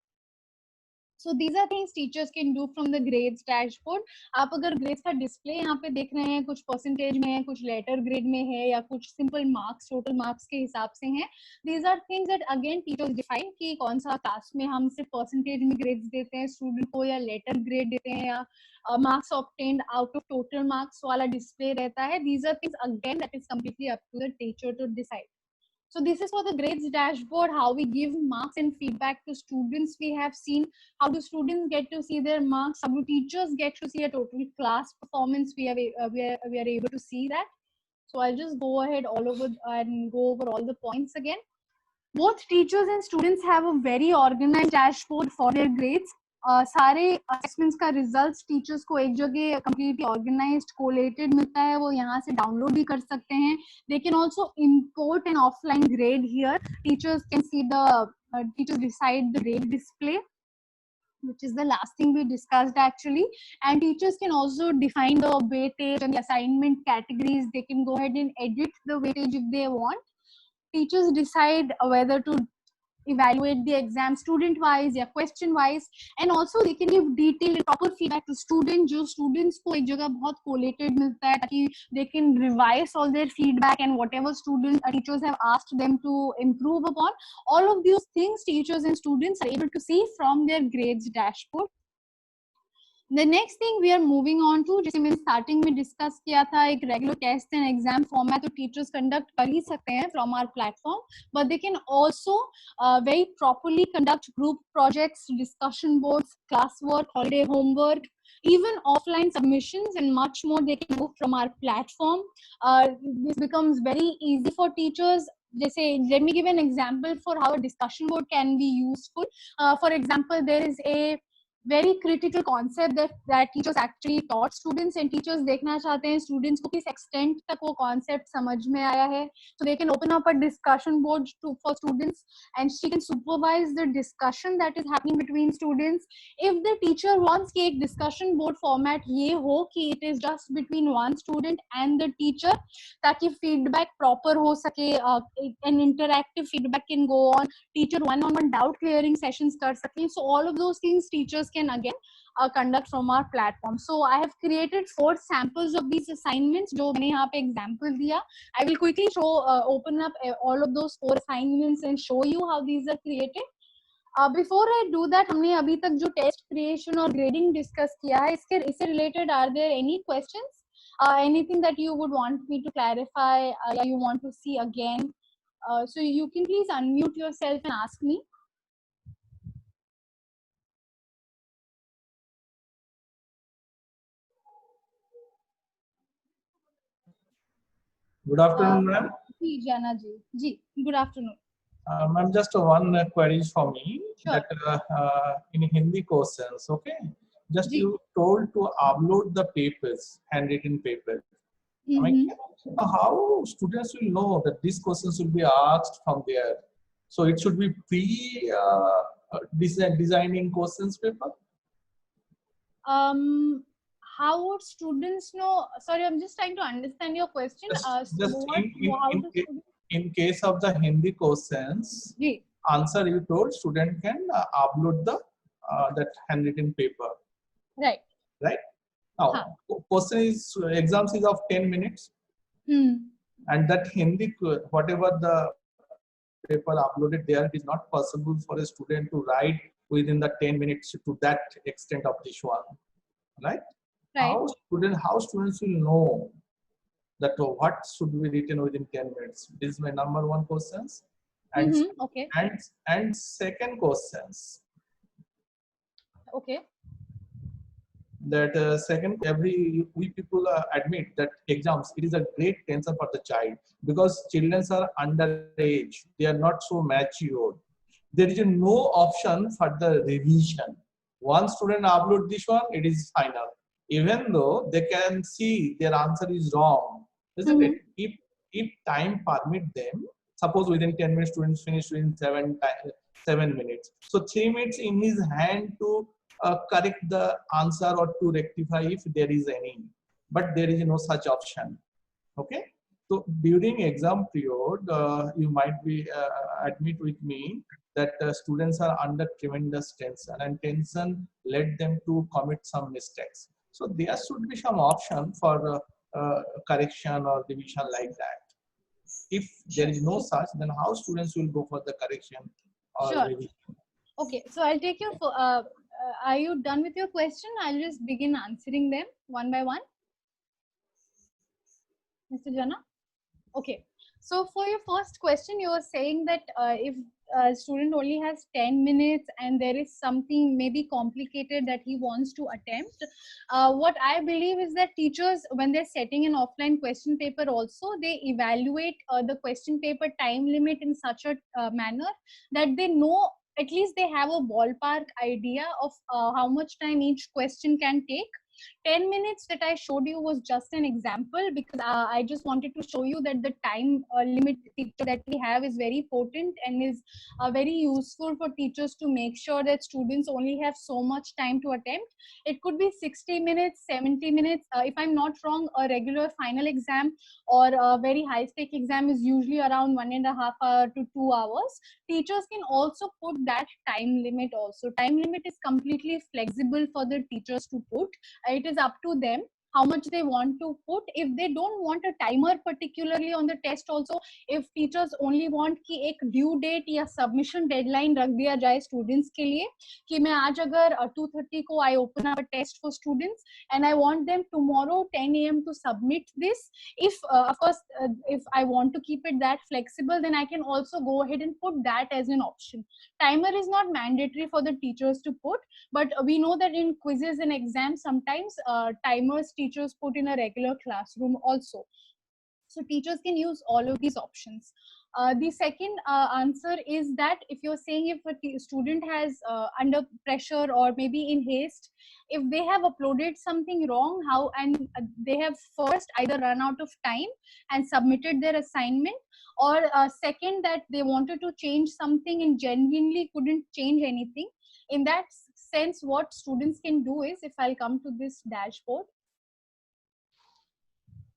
So these are things teachers can do from the grades dashboard. आप अगर grades का display यहाँ पे देख रहे हैं, कुछ percentage में है, कुछ letter grade में है, या कुछ simple marks, total marks के हिसाब से हैं. These are things that again teachers define कि कौन सा class में हम सिर्फ percentage में grades देते हैं student को, या letter grade देते हैं, या marks obtained out of total marks वाला display रहता है. These are things again that is completely up to the teacher to decide. So this is for the grades dashboard, how we give marks and feedback to students. We have seen how do students get to see their marks, how do teachers get to see a total class performance. We are able to see that. So I'll just go ahead all over and go over all the points again. Both teachers and students have a very organized dashboard for their grades. सारे assessments का results teachers को एक जगह completely organised collated मिलता है, वो यहाँ से डाउनलोड भी कर सकते हैं. They can also import an offline grade here. Teachers can see the teachers decide the grade display, which is the last thing we discussed actually. And teachers can also define the weightage and the assignment categories. They can go ahead and edit the weightage if they want. Teachers decide whether to evaluate the exam student wise या question wise, and also they can give detailed and proper feedback to students. जो students को एक जगह बहुत collated मिलता है, ताकि they can revise all their feedback and whatever students teachers have asked them to improve upon. All of these things teachers and students are able to see from their grades dashboard. The next thing we are moving on to, जैसे मैंने starting में discuss किया था, एक regular test and exam format तो teachers conduct कर ही सकते हैं from our platform, but they can also very properly conduct group projects, discussion boards, classwork, holiday homework, even offline submissions and much more. They can move from our platform. This becomes very easy for teachers. जैसे let me give an example for how a discussion board can be useful. For example, there is a very critical concept that teachers actually taught students, and teachers देखना चाहते हैं students को किस extent तक वो concept समझ में आया है, so they can open up a discussion board for students, and she can supervise the discussion that is happening between students. If the teacher wants कि एक discussion board format ये हो कि it is just between one student and the teacher, ताकि feedback proper हो सके, an interactive feedback can go on, teacher one-on-one doubt clearing sessions कर सकें, so all of those things teachers can again conduct from our platform. So I have created 4 samples of these assignments जो मैंने यहाँ पे example दिया. I will quickly show open up all of those 4 assignments and show you how these are created. Before I do that, हमने अभी तक जो test creation और grading discuss किया है, इससे related are there any questions? Anything that you would want me to clarify, or you want to see again? So you can please unmute yourself and ask me.
Good afternoon, ma'am.
Ji, Jana ji. Ji, good afternoon.
Ma'am, just one query for me.
Sure.
That in Hindi questions, okay? Just
Ji.
you told to upload the papers, handwritten papers. How students will know that these questions will be asked from there? So it should be designing questions paper.
How would students know? Sorry, I'm just trying to understand your question.
In case of the Hindi questions,
Ji.
answer you told student can upload the that handwritten paper.
Right.
Right. Now, question is exams is of 10 minutes, and that Hindi whatever the paper uploaded there, it is not possible for a student to write within the 10 minutes to that extent of this one. Right.
Right.
How students will know that what should be written within 10 minutes? This is my number one questions. And
okay.
And second questions.
Okay.
That second, we people admit that exams, it is a great tension for the child because children are underage, they are not so mature. There is no option for the revision. One student upload this one, it is final. Even though they can see their answer is wrong, isn't it? If time permit them, suppose within 10 minutes students finish within 7 minutes. So 3 minutes in his hand to correct the answer or to rectify if there is any. But there is no such option. Okay. So during exam period, you might be admit with me that students are under tremendous tension, and tension led them to commit some mistakes. So there should be some option for correction or revision like that. If there is no such, then how students will go for the correction or revision?
Okay, so I'll take your. Are you done with your question? I'll just begin answering them one by one. Mr. Jana? Okay. So for your first question, you were saying that if a student only has 10 minutes and there is something maybe complicated that he wants to attempt, what I believe is that teachers, when they're setting an offline question paper also, they evaluate the question paper time limit in such a manner that they know, at least they have a ballpark idea of how much time each question can take. 10 minutes that I showed you was just an example because I just wanted to show you that the time limit feature that we have is very potent and is very useful for teachers to make sure that students only have so much time to attempt. It could be 60 minutes, 70 minutes. If I'm not wrong, a regular final exam or a very high stake exam is usually around 1.5 hours to 2 hours. Teachers can also put that time limit also. Time limit is completely flexible for the teachers to put. It is up to them how much they want to put. If they don't want a timer particularly on the test also, if teachers only want कि एक due date या submission deadline रख दिया जाए students के लिए कि मैं आज अगर 2:30 को I open up a test for students and I want them tomorrow 10 AM to submit this. If of course if I want to keep it that flexible, then I can also go ahead and put that as an option. Timer is not mandatory for the teachers to put, but we know that in quizzes and exams sometimes timers teachers put in a regular classroom also. So teachers can use all of these options. The second answer is that if you're saying if a student has under pressure or maybe in haste, if they have uploaded something wrong, how, and they have first either run out of time and submitted their assignment, or second that they wanted to change something and genuinely couldn't change anything. In that sense, what students can do is, if I'll come to this dashboard,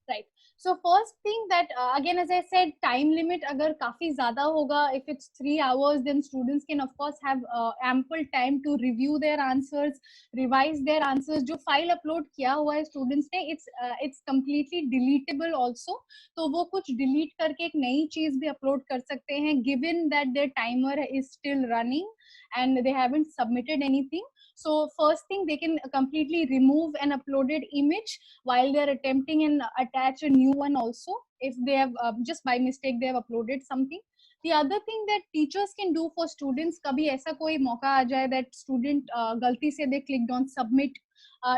right? So first thing that again, as I said, time limit agar kafi zyada hoga, if it's 3 hours, then students can of course have ample time to review their answers, revise their answers. Jo file upload kiya hua hai students ne, it's completely deletable also, तो वो कुछ delete करके एक नई चीज भी upload कर सकते हैं, given that their timer is still running and they haven't submitted anything. So first thing, they can completely remove an uploaded image while they are attempting and attach a new one also, if they have just by mistake they have uploaded something. The other thing that teachers can do for students, kabhi aisa koi mauka aa jaye that student galti se they clicked on submit,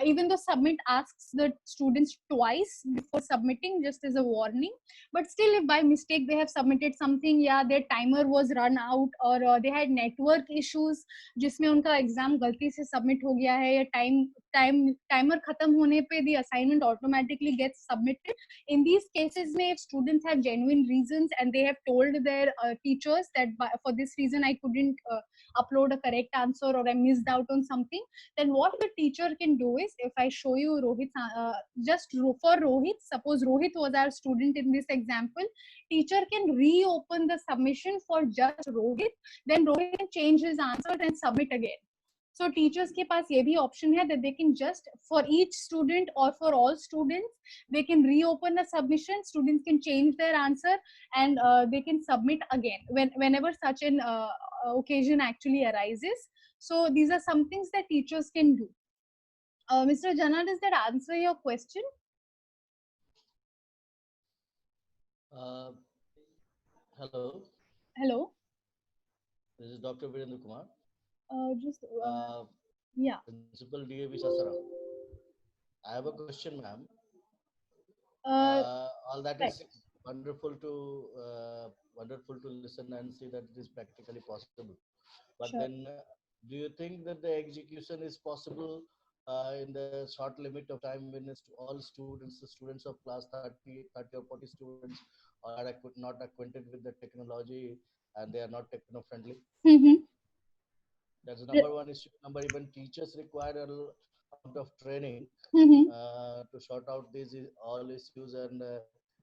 even though submit asks the students twice before submitting, just as a warning, but still if by mistake they have submitted something, yeah, their timer was run out, or they had network issues जिसमें उनका exam गलती से submit हो गया है, या timer खत्म होने पे the assignment automatically gets submitted. In these cases में, if students have genuine reasons and they have told their teachers that for this reason I couldn't upload a correct answer or I missed out on something, then what the teacher can do is, if I show you Rohit, just for Rohit, suppose Rohit was our student in this example, teacher can reopen the submission for just Rohit, then Rohit can change his answer and submit again. So teachers के पास ये भी option है that they can just, for each student or for all students, they can reopen a submission, students can change their answer, and they can submit again whenever such an occasion actually arises. So these are some things that teachers can do. Mr. Jana, does that answer your question?
Hello.
Hello.
This is Dr. Virendra Kumar.
Yeah.
Principal DAV Sasara. I have a question, ma'am. All that is wonderful to listen and see that it is practically possible. But
Sure.
then, do you think that the execution is possible in the short limit of time when it's all students, the students of class 30 or 40 students are not acquainted with the technology and they are not techno-friendly? That's the number one issue. Number, even teachers require a lot of training to sort out these all issues, and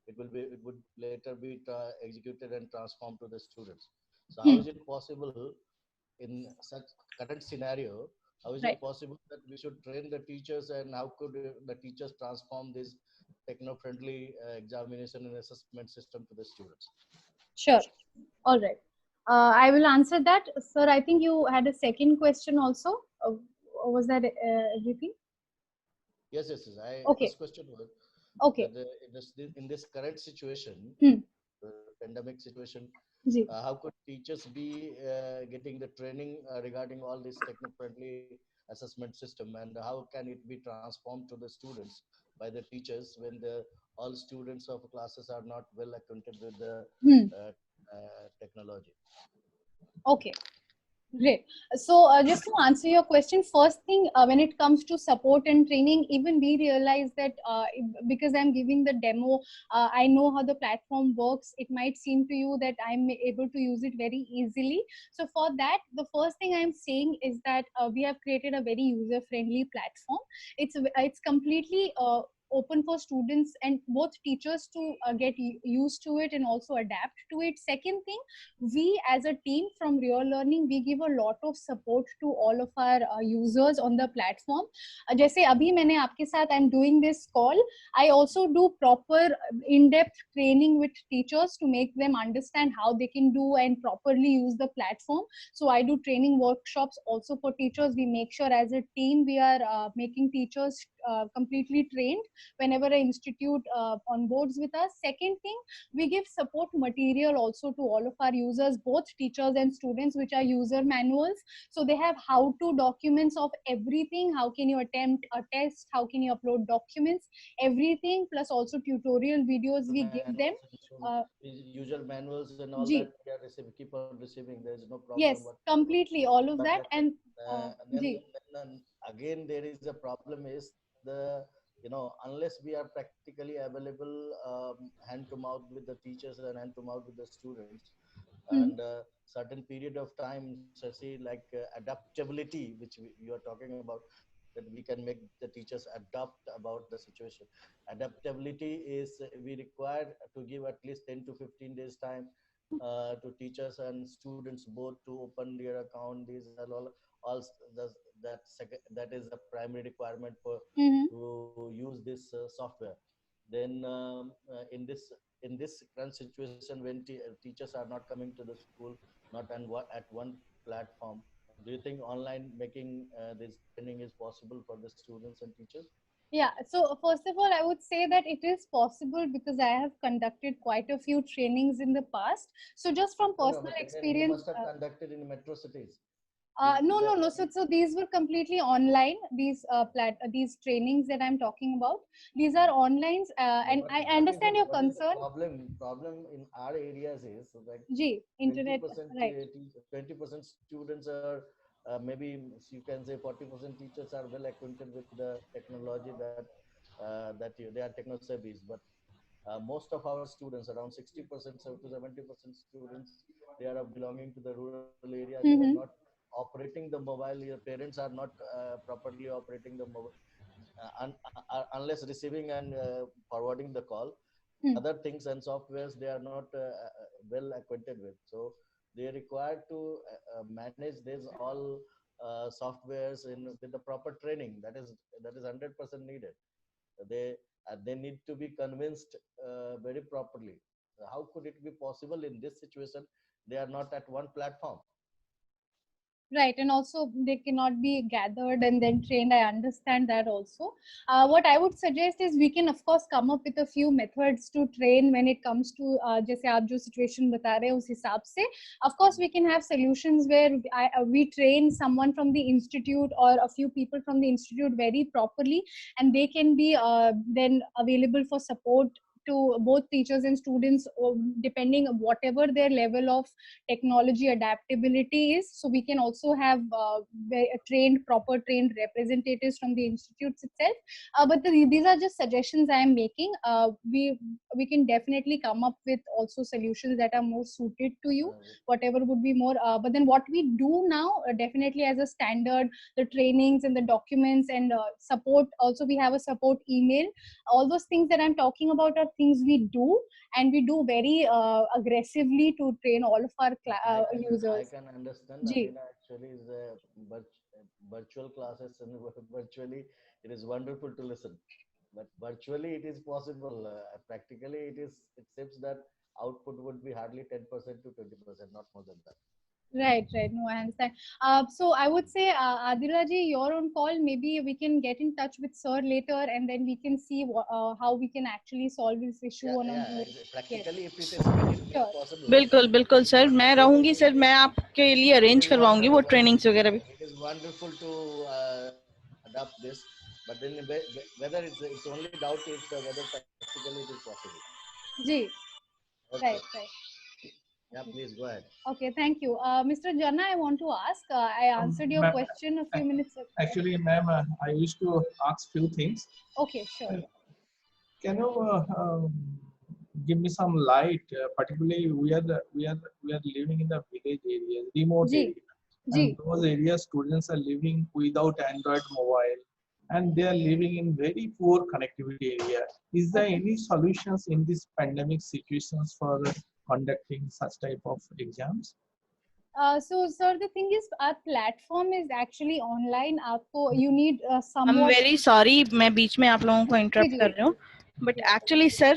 it would later be executed and transformed to the students. So how is it possible in such current scenario? How is it possible that we should train the teachers, and how could the teachers transform this techno-friendly examination and assessment system to the students?
Sure. All right. I will answer that. Sir, I think you had a second question also. Was that everything?
Yes. First question was, in this current situation, the pandemic situation, how could teachers be getting the training regarding all this techno-friendly assessment system, and how can it be transformed to the students by the teachers when all students of classes are not well acquainted with the technology?
Okay. Great. So just to answer your question, first thing, when it comes to support and training, even we realize that because I'm giving the demo, I know how the platform works. It might seem to you that I'm able to use it very easily. So for that, the first thing I'm saying is that we have created a very user-friendly platform. It's completely open for students and both teachers to get used to it and also adapt to it. Second thing, we as a team from Real Learning, we give a lot of support to all of our users on the platform. जैसे अभी मैंने आपके साथ I'm doing this call, I also do proper in-depth training with teachers to make them understand how they can do and properly use the platform. So I do training workshops also for teachers. We make sure as a team we are making teachers completely trained. whenever an institute onboards with us. Second thing, we give support material also to all of our users, both teachers and students, which are user manuals. So they have how to documents of everything. How can you attempt a test? How can you upload documents? Everything, plus also tutorial videos we give them.
User manuals and all
Ji.
that we are receiving, keep on receiving. There is no problem.
Yes, completely, all of that. And
then again there is a problem is the, you know, unless we are practically available hand to mouth with the teachers and hand to mouth with the students, and certain period of time, so see, like adaptability, which you are talking about, that we can make the teachers adapt about the situation. Adaptability is we require to give at least 10 to 15 days time to teachers and students both to open their account. These are all that is a primary requirement for to use this software. Then in this current situation, when teachers are not coming to the school, not at one platform, do you think online making this training is possible for the students and teachers?
Yeah, so first of all, I would say that it is possible because I have conducted quite a few trainings in the past. So just from personal experience,
you must have conducted in metro cities.
No. So these were completely online. These trainings that I'm talking about, these are online, and I understand your concern.
Problem in our areas is like
internet,
20%,
right?
20% students are maybe you can say 40% teachers are well acquainted with the technology that they are techno savvy, but most of our students, around 60% to 70% students, they are belonging to the rural area. They are not operating the mobile. Your parents are not properly operating the mobile unless receiving and forwarding the call. Other things and softwares they are not well acquainted with, so they are required to manage this all softwares with the proper training. That is 100% needed. They need to be convinced very properly. How could it be possible in this situation? They are not at one platform.
Right, and also they cannot be gathered and then trained. I understand that also. What I would suggest is we can of course come up with a few methods to train when it comes to जैसे आप जो situation बता रहे हैं उस हिसाब से. Of course we can have solutions where we train someone from the institute or a few people from the institute very properly, and they can be then available for support to both teachers and students, depending on whatever their level of technology adaptability is. So we can also have proper trained representatives from the institutes itself. But these are just suggestions I am making. We can definitely come up with also solutions that are more suited to you, whatever would be more. But then what we do now, definitely as a standard, the trainings and the documents and support. Also, we have a support email. All those things that I'm talking about are things we do, and we do very aggressively to train all of our users.
I can understand. Actually, is virtual classes and virtually it is wonderful to listen, but virtually it is possible. Practically, it seems that output would be hardly 10% to 20%, not more than that.
Right. No, I understand. So I would say, Adila ji, you're on call. Maybe we can get in touch with sir later, and then we can see how we can actually solve this issue.
Practically, if it is possible.
बिल्कुल sir, मैं रहूंगी sir, मैं आपके लिए arrange करवाऊंगी वो trainings वगैरह भी.
It is wonderful to adopt this, but then whether it's only doubt is whether practically it is possible.
Ji.
Okay.
Right.
Yeah, please go ahead.
Okay, thank you. Mr. Jana, I want to ask, I answered your question a few minutes ago.
Actually, ma'am, I wish to ask few things.
Okay, sure.
Can you give me some light? Particularly, we are living in the village areas, remote areas. And those areas, students are living without Android mobile, and they are living in very poor connectivity area. Is there any solutions in this pandemic situations for conducting such type of exams?
So sir, the thing is, our platform is actually online. You need some.
I'm very sorry, मैं बीच में आप लोगों को interrupt कर रही हूँ. But actually sir,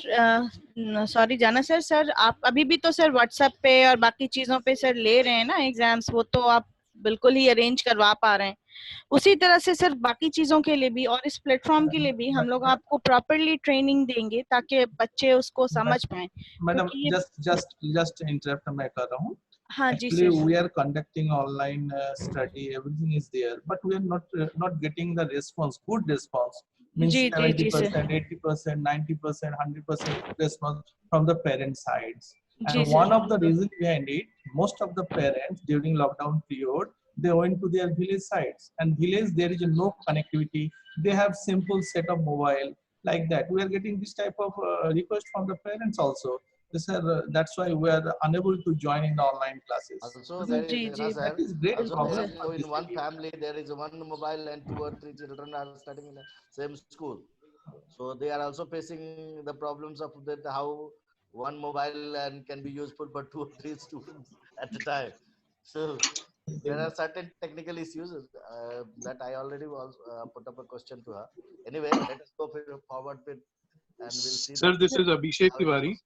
sorry जाना sir, आप अभी भी तो सर WhatsApp पे और बाकी चीजों पे सर ले रहे हैं ना एग्जाम्स, वो तो आप बिल्कुल ही अरेंज करवा पा रहे हैं, उसी तरह से सर बाकी चीजों के लिए भी और इस प्लेटफॉर्म के लिए भी हम लोग आपको प्रॉपरली ट्रेनिंग देंगे ताकि बच्चे उसको समझ पाए।
मैडम
क्योंकि ये
just interrupt मैं कर रहा हूँ.
हाँ जी
Actually,
sir.
we are conducting online study. Everything is there, but we are not getting the response. Good response means
जी जी जी sir.
70%, 80%, 90%, 100% response from the parent sides.
जी
And
sir.
one of the reasons behind it, most of the parents during lockdown period, they went to their village sites. And village there is no connectivity. They have simple set of mobile like that. We are getting this type of request from the parents also. Sir, that's why we are unable to join in the online classes.
Also, there is
जी जी
That
sir.
is great
Also, there
problem
is
for this
in one
city.
family there is one mobile and 2 or 3 children are studying in the same school. So they are also facing the problems of that how one mobile and can be useful for 2 or 3 students at a time. So there are certain technical issues that I already was put up a question to her. Anyway, let us go forward with and we'll see
Sir,
that
this is Abhishek
how it
Tiwari.
goes.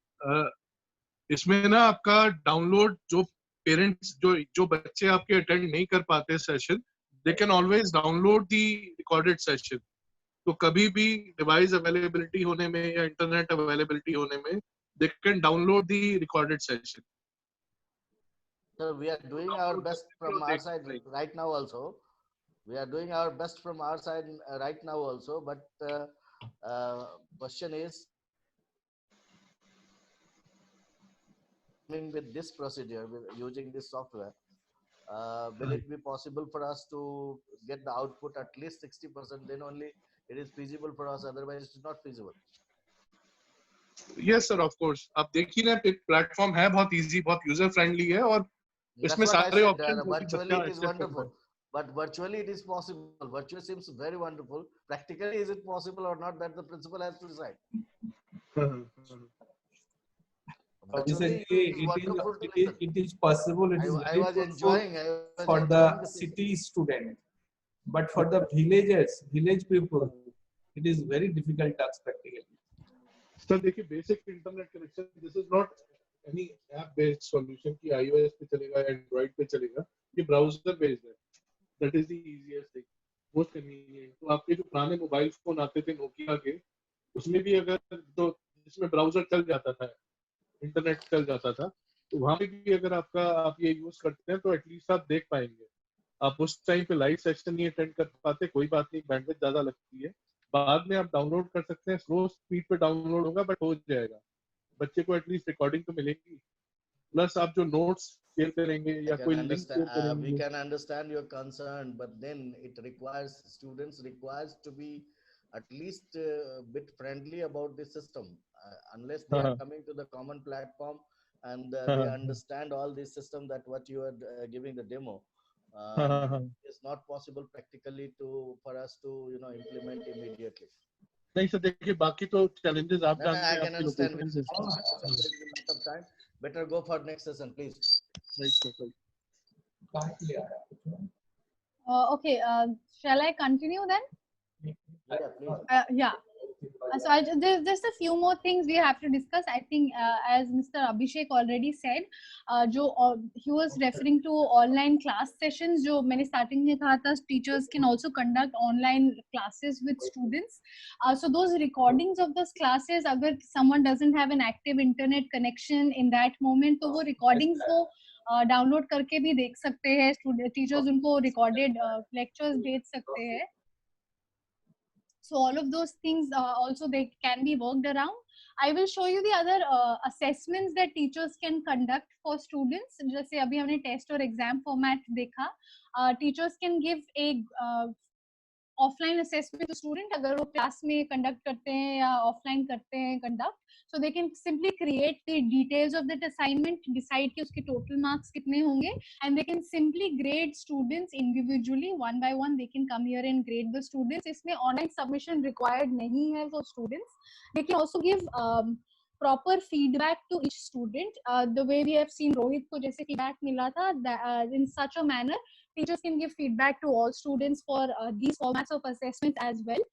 इसमें ना आपका download जो parents जो बच्चे आपके attend नहीं कर पाते session, they can always download the recorded session. तो कभी भी डिवाइस अवेलेबिलिटी होने में या इंटरनेट अवेलेबिलिटी होने में they can download the recorded session.
So we are doing our best from our side right now also. We are doing our best from our side right now also. But question is, with this procedure, with using this software, will it be possible for us to get the output at least 60%? Then only it is feasible for us. Otherwise, it is not feasible.
Yes sir, of course. आप देखिए ना, platform है बहुत easy, बहुत user friendly है और
That's
इसमें
what I
सारे
said.
ऑप्शन
Virtually,
बच्चा
it is
एक्सेस करता है.
wonderful. But virtually, it is possible. Virtually seems very wonderful. Practically, is it possible or not? That the principal has to decide. Virtually, it is wonderful to listen.
It is possible. It is
I
very
was
fruitful
enjoying. I was
for
enjoying
the
the
city student, but for the villagers, village people, it is very difficult task practically.
Sir देखिए, basic internet connection, this is not any app based solution कि iOS पे चलेगा या Android पे चलेगा. ये browser based है. That is the easiest thing, most convenient. तो आपके जो पुराने मोबाइल फोन आते थे नोकिया के, उसमें भी अगर तो जिसमें ब्राउजर चल जाता था, इंटरनेट चल जाता था, तो वहां पे भी अगर आप ये यूज करते हैं तो एटलीस्ट आप देख पाएंगे. आप उस टाइम पे लाइव सेशन नहीं अटेंड कर पाते, कोई बात नहीं, बैंडविड्थ ज्यादा लगती है, बाद में आप डाउनलोड कर सकते हैं. स्लो स्पीड पे डाउनलोड होगा बट हो जाएगा. बच्चे को एटलीस्ट रिकॉर्डिंग तो मिलेगी, प्लस आप जो नोट्स शेयर करेंगे या कोई लिंक शेयर
we
करेंगे.
can understand your concern, but then it requires students requires to be at least a bit friendly about the system. Unless they are coming to the common platform and they understand all this system that what you are giving the demo. It's not possible practically for us to implement immediately.
नहीं sir, देखिए बाकी तो challenges आप जानते
I
हैं,
can
आपकी
understand.
Location
There is a lot of time. Better go for next session, please.
Okay, shall I continue then?
Yeah, please.
Yeah. So there's just a few more things we have to discuss. I think as Mr. Abhishek already said, he was referring to online class sessions. जो मैंने starting में कहा था, teachers can also conduct online classes with students. So those recordings of those classes, अगर someone doesn't have an active internet connection in that moment, तो वो recordings को download करके भी देख सकते हैं. टीचर्स उनको रिकॉर्डेड लेक्चर्स भेज सकते हैं. So all of those things also they can be worked around. I will show you the other assessments that teachers can conduct for students. जैसे अभी हमने टेस्ट और एग्जाम फॉर्मेट देखा. Teachers can give a offline assessment to student अगर वो class में conduct करते हैं या ऑफलाइन करते हैं conduct. So they can simply create the details of that assignment, decide कि उसके total marks कितने होंगे, and they can simply grade students individually, one by one. They can come here and grade the students. इसमें online submission required नहीं है for students. They can also give proper feedback to each student. The way we have seen Rohit को जैसे feedback मिला था, in such a manner, teachers can give feedback to all students for these formats of assessment as well.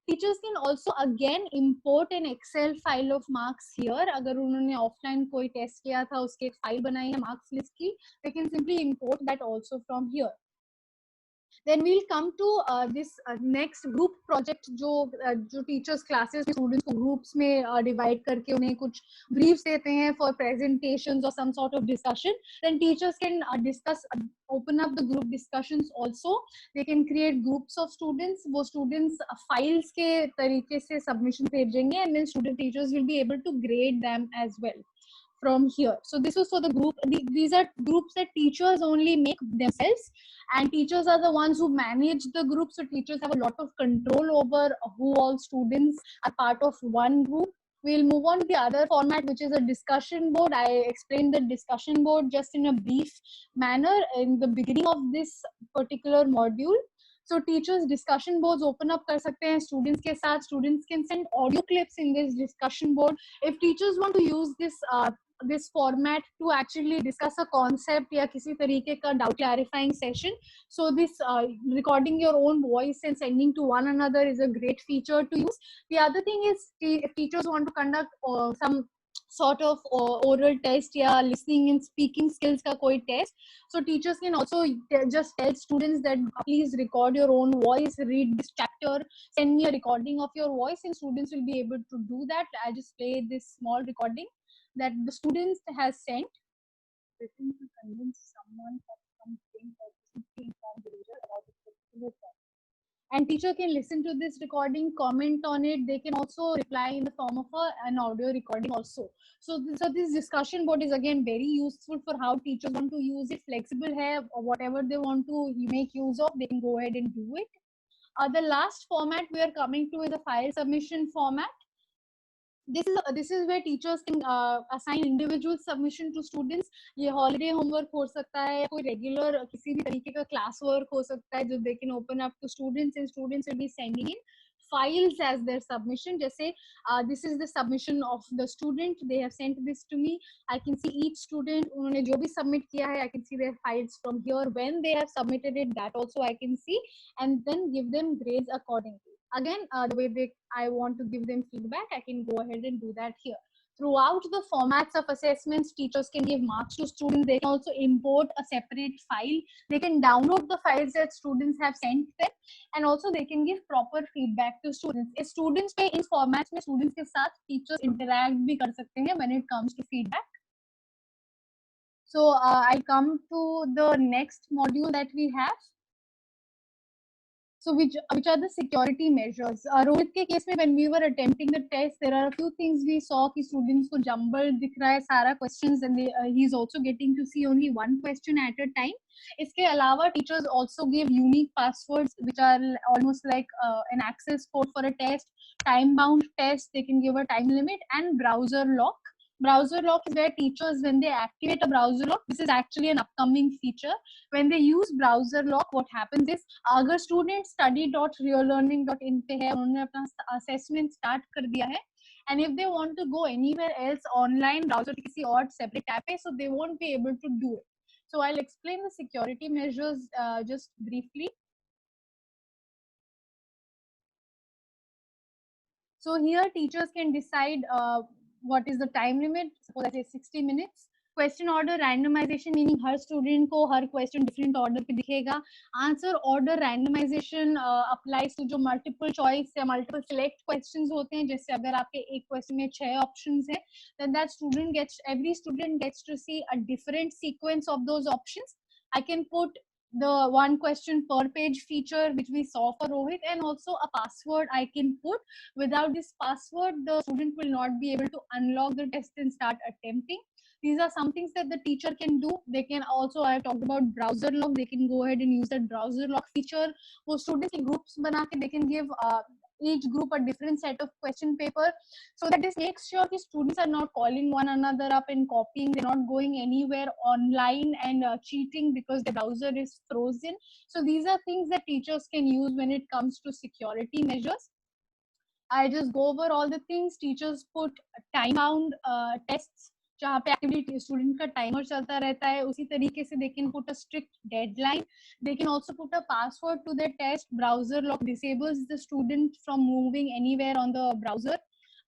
Teachers can also again import an Excel file of marks here. अगर उन्होंने offline कोई test किया था, उसके एक file बनाई है marks list की, they can simply import that also from here. Then we'll come to this next group project जो teachers classes में students को groups में divide करके उन्हें कुछ briefs देते हैं for presentations or some sort of discussion. Then teachers can discuss, open up the group discussions also. They can create groups of students. वो students files के तरीके से submission भेजेंगे and then student teachers will be able to grade them as well from here. So this was for the group. These are groups that teachers only make themselves, and teachers are the ones who manage the group. So teachers have a lot of control over who all students are part of one group. We'll move on to the other format, which is a discussion board. I explained the discussion board just in a brief manner in the beginning of this particular module. So teachers discussion boards open up कर सकते हैं students के साथ. Students can send audio clips in this discussion board. If teachers want to use this format to actually discuss a concept या किसी तरीके का doubt clarifying session, so this recording your own voice and sending to one another is a great feature to use. The other thing is if teachers want to conduct some sort of oral test या listening and speaking skills का कोई test, so teachers can also just tell students that please record your own voice, read this chapter, send me a recording of your voice, and students will be able to do that. I just play this small recording that the students has sent. Written to convince someone of something or simply inform the reader about a particular topic. And teacher can listen to this recording, comment on it. They can also reply in the form of an audio recording also. So this discussion board is again very useful for how teachers want to use it. Flexible hai, or whatever they want to make use of, they can go ahead and do it. The last format we are coming to is the file submission format. This is where teachers can assign individual submission to students. ये holiday homework हो सकता है, कोई regular किसी भी तरीके का class work हो सकता है, जो they can open up to students, and students will be sending in files as their submission. जैसे this is the submission of the student. They have sent this to me. I can see each student उन्होंने जो भी submit किया है. I can see their files from here. When they have submitted it, that also I can see, and then give them grades accordingly. Again, the way I want to give them feedback, I can go ahead and do that here. Throughout the formats of assessments, teachers can give marks to students. They can also import a separate file. They can download the files that students have sent them, and also they can give proper feedback to students. If students पे इन formats में students के साथ teachers interact भी कर सकते हैं when it comes to feedback. So I come to the next module that we have. So which are the security measures? Rohit के case में when we were attempting the test, there are a few things we saw कि students को jumbled दिख रहा है सारा questions, and he's also getting to see only one question at a time. इसके अलावा teachers also give unique passwords which are almost like an access code for a test, time bound test. They can give a time limit, and browser lock. Browser lock is where teachers, when they activate a browser lock, this is actually an upcoming feature. When they use browser lock, what happens is, अगर student study.reallearning.in पे है, उन्होंने अपना assessment start कर दिया है, and if they want to go anywhere else online browser किसी और separate tab पे, so they won't be able to do it. So I'll explain the security measures just briefly. So here teachers can decide what is the time limit. Suppose I say 60 minutes. Question order randomization, meaning her student को हर question different order पे दिखेगा. Answer order randomization applies to जो multiple choice या multiple select questions होते हैं. जैसे अगर आपके एक question में 6 options है, then every student gets to see a different sequence of those options. I can put the one question per page feature which we saw for Rohit, and also a password I can put. Without this password, the student will not be able to unlock the test and start attempting. These are some things that the teacher can do. They can also, I have talked about browser lock. They can go ahead and use that browser lock feature. वो students के groups बना के they can give each group a different set of question paper, so that this makes sure the students are not calling one another up and copying. They're not going anywhere online and cheating because the browser is frozen. So these are things that teachers can use when it comes to security measures. I just go over all the things. Teachers put time bound tests जहाँ पे activity student का timer चलता रहता है, उसी तरीके से they can put a strict deadline. They can also put a password to the test. Browser lock disables the student from moving anywhere on the browser.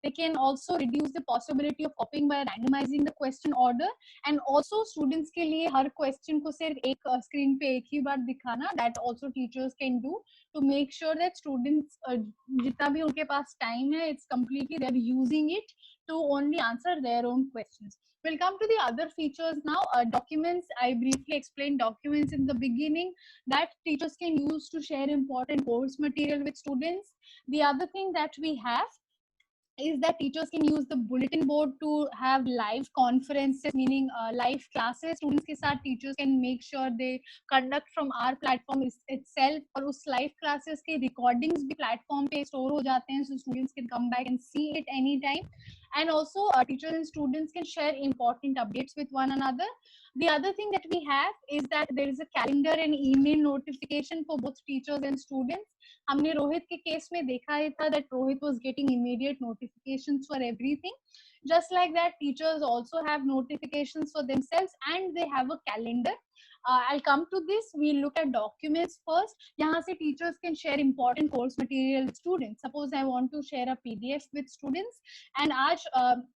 They can also reduce the possibility of copying by randomizing the question order, and also students के लिए हर question को सिर्फ एक screen पे एक ही बार दिखाना, that also teachers can do to make sure that students जितना भी उनके पास time है, it's completely they're using it to only answer their own questions. We'll come to the other features now. Documents, I briefly explained documents in the beginning that teachers can use to share important course material with students. The other thing that we have is that teachers can use the bulletin board to have live conferences, meaning live classes. Students के साथ teachers can make sure they conduct from our platform itself, और उस live classes के recordings भी platform पे store हो जाते हैं, so students can come back and see it anytime. And also teachers and students can share important updates with one another. The other thing that we have is that there is a calendar and email notification for both teachers and students. हमने रोहित के case में देखा ही था that Rohit was getting immediate notifications for everything. Just like that, teachers also have notifications for themselves and they have a calendar. I'll come to this. We'll look at documents first. यहाँ से teachers can share important course material with students. Suppose I want to share a PDF with students and आज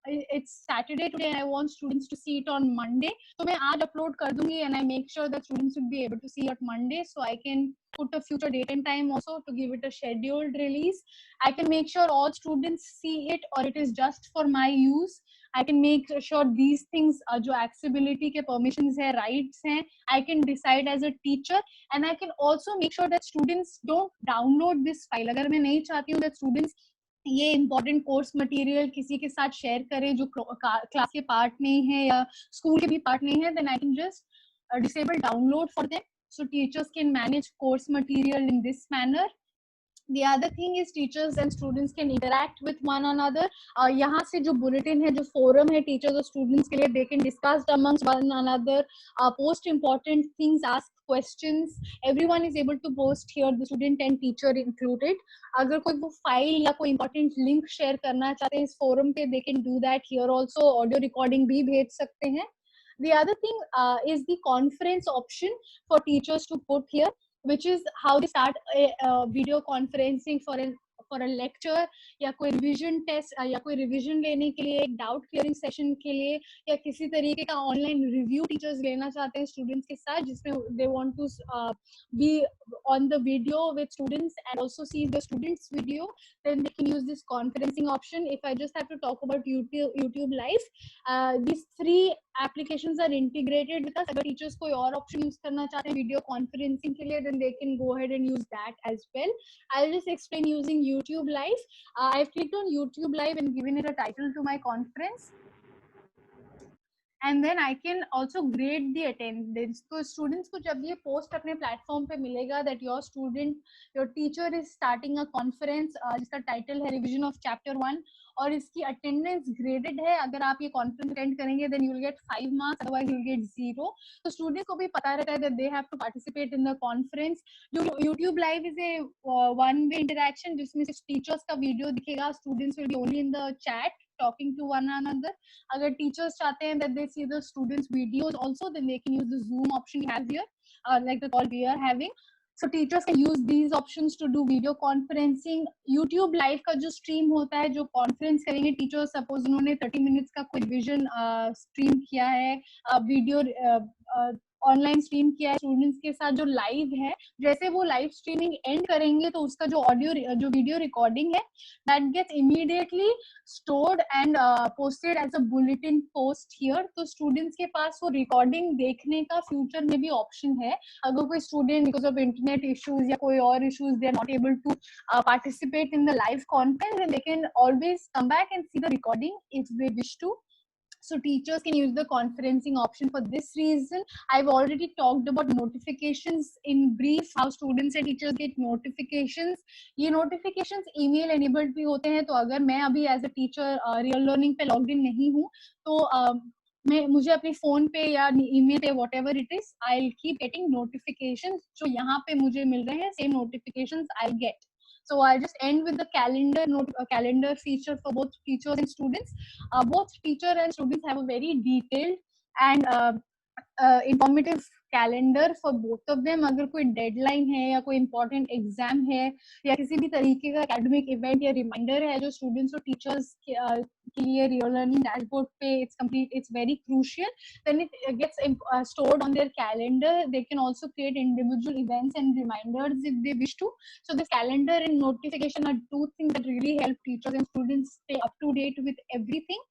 it's Saturday today and I want students to see it on Monday. तो मैं आज upload कर दूँगी and I make sure that students will be able to see it Monday, so I can put a future date and time also to give it a scheduled release. I can make sure all students see it or it is just for my use. I can make sure these things जो accessibility के permissions है, rights हैं, I can decide as a teacher, and I can also make sure that students don't download this file. अगर मैं नहीं चाहती हूँ that students ये important course material किसी के साथ share करें जो class के part नहीं है या school के भी part नहीं है, then I can just disable download for them. So teachers can manage course material in this manner. The other thing is teachers and students can interact with one another. यहाँ से जो bulletin है, जो forum है teachers और students के लिए, they can discuss amongst one another, post important things, ask questions. Everyone is able to post here, the student and teacher included. अगर कोई वो file या कोई important link share करना चाहते हैं इस forum पे, they can do that here also. Audio recording भी भेज सकते हैं. The other thing is the conference option for teachers to put here, which is how they start a video conferencing for a lecture या कोई revision test या कोई revision लेने के लिए, एक doubt clearing session के लिए, या किसी तरीके का online review teachers लेना चाहते हैं students के साथ, जिसमें they want to be on the video with students and also see the students video, then they can use this conferencing option. If I just have to talk about YouTube Live, these three applications are integrated with us. अगर teachers कोई और option use करना चाहते हैं video conferencing के लिए, then they can go ahead and use that as well. I'll just explain using YouTube Live. I've clicked on YouTube Live and given it a title to my conference. And then I can also grade the attendance. तो students को जब ये post अपने platform पे मिलेगा that your teacher is starting a conference जिसका title है revision of chapter 1 और इसकी attendance graded है, अगर आप ये conference attend करेंगे then you'll get 5 marks, otherwise you'll get 0. तो students को भी पता रहता है that they have to participate in the conference. YouTube Live is a one-way interaction जिसमें सिर्फ teachers का video दिखेगा, students will be only in the chat talking to one another. अगर teachers चाहते हैं that they see the students videos also, then they can use the Zoom option we have here, like the call we are having. So teachers can use these options to do video conferencing. YouTube Live का जो stream होता है, जो conference करेंगे teachers, suppose उन्होंने 30 minutes का कोई vision stream किया है, video ऑनलाइन स्ट्रीम किया है स्टूडेंट्स के साथ, जो लाइव है, जैसे वो लाइव स्ट्रीमिंग एंड करेंगे तो उसका जो वीडियो रिकॉर्डिंग है that gets immediately stored and posted as a bulletin post here. तो स्टूडेंट्स के पास वो रिकॉर्डिंग देखने का फ्यूचर में भी ऑप्शन है. अगर कोई student because of internet issues या कोई और issues they are not able to participate in the live conference, then they can always come back and see the recording if they wish to. So teachers can use the conferencing option for this reason. I've already talked about notifications in brief, how students and teachers get notifications. ये notifications email enabled भी होते हैं, तो अगर मैं अभी as a teacher real learning पे logged in नहीं हूँ, तो मुझे अपने फोन पे या ईमेल पे whatever it is, I'll keep getting notifications. जो यहाँ पे मुझे मिल रहे हैं same notifications I'll get. So I'll just end with the calendar feature for both teachers and students. Both teacher and students have a very detailed and informative calendar for both of them. अगर कोई deadline है या कोई important exam है या किसी भी तरीके का academic event या reminder है जो students और teachers के लिए real learning dashboard पे it's very crucial, then it gets stored on their calendar. They can also create individual events and reminders if they wish to. So this calendar and notification are two things that really help teachers and students stay up to date with everything.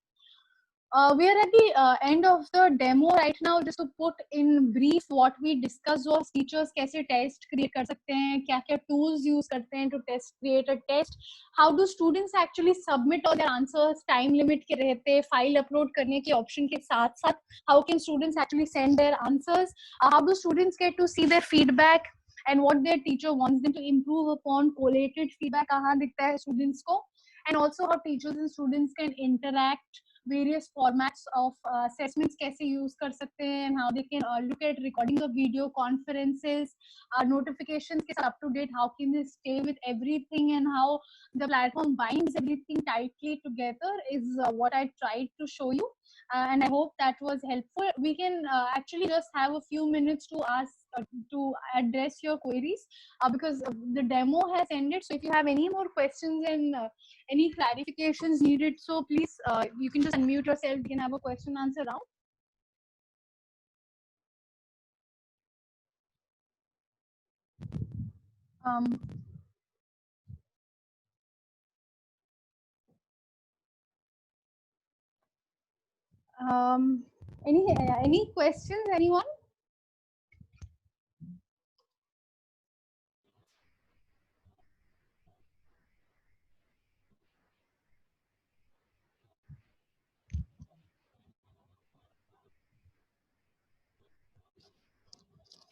We are at the end of the demo right now. Just to put in brief what we discussed was teachers कैसे test create कर सकते हैं, क्या-क्या tools use करते हैं to create a test, how do students actually submit all their answers, time limit के रहते, file upload करने के option के साथ-साथ how can students actually send their answers, how do students get to see their feedback and what their teacher wants them to improve upon, collated feedback कहाँ दिखता है students को, and also how teachers and students can interact, various formats of assessments कैसे use कर सकते हैं, and how they can look at recording of video conferences, notifications के साथ up to date, how can they stay with everything, and how the platform binds everything tightly together is what I tried to show you, and I hope that was helpful. We can actually just have a few minutes to address your queries because the demo has ended. So if you have any more questions and any clarifications needed, so please you can just unmute yourself. We can have a question answer round. Any questions, anyone?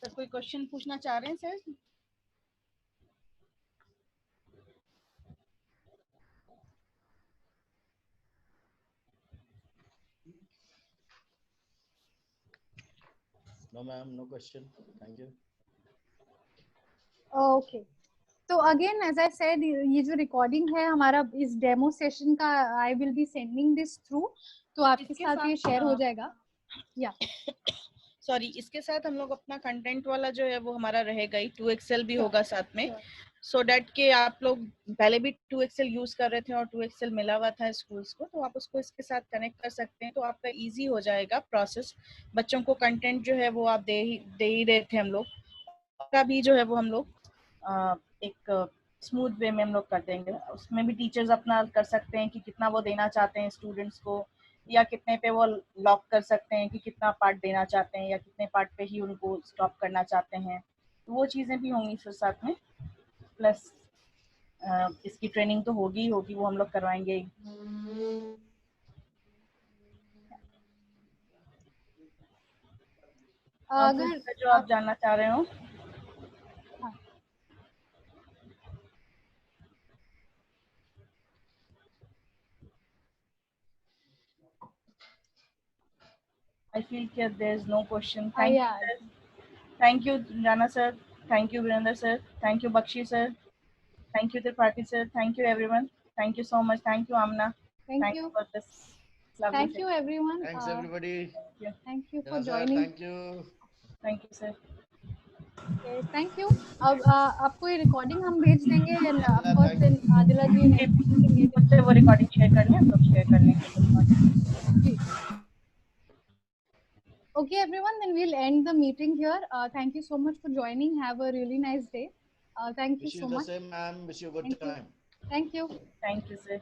Sir कोई question पूछना चाह रहे हैं sir?
No, ma'am, no question. Thank you.
Okay. So again, as I said, ये जो recording है हमारा इस demo session का, I will be sending this through. तो आपके साथ ये share हो जाएगा. Yeah.
सॉरी, इसके साथ हम लोग अपना कंटेंट वाला जो है वो हमारा रहेगा ही, 2Excel भी होगा साथ में, सो डैट के आप लोग पहले भी 2Excel यूज कर रहे थे और 2Excel मिला हुआ था स्कूल्स को, तो आप उसको इसके साथ कनेक्ट कर सकते हैं, तो आपका इजी हो जाएगा प्रोसेस. बच्चों को कंटेंट जो है वो आप दे ही रहे थे हम लोग, का भी जो है वो हम लोग एक स्मूथ वे में हम लोग कर देंगे. उसमें भी टीचर्स अपना कर सकते हैं कि कितना वो देना चाहते हैं स्टूडेंट्स को, या कितने पे वो लॉक कर सकते हैं कि कितना पार्ट देना चाहते हैं या कितने पार्ट पे ही उनको स्टॉप करना चाहते हैं, तो वो चीज़ें भी होंगी फिर साथ में. प्लस इसकी ट्रेनिंग तो होगी वो हम लोग करवाएंगे. अगर जो आप जानना चाह रहे हो. I feel that there is no question. Thank you, sir. Thank you, Rana sir. Thank you, Virendra sir. Thank you, Bakshi sir. Thank you, Tripathi sir. Thank you, everyone. Thank you so much. Thank you, Amna.
Thank you
for this.
Thank you, everyone.
Thanks, everybody.
Thank you for
Sir,
joining.
thank you.
Thank you, sir.
Okay, thank you. अब आपको ये recording हम भेज देंगे, and of course then Adila ji
ने वो recording share करनी है, तो share करने के.
Okay, everyone, then we'll end the meeting here. Thank you so much for joining. Have a really nice day. Thank you so much.
Wish you the same, ma'am. Wish you a good time.
Thank you.
Thank you, sir.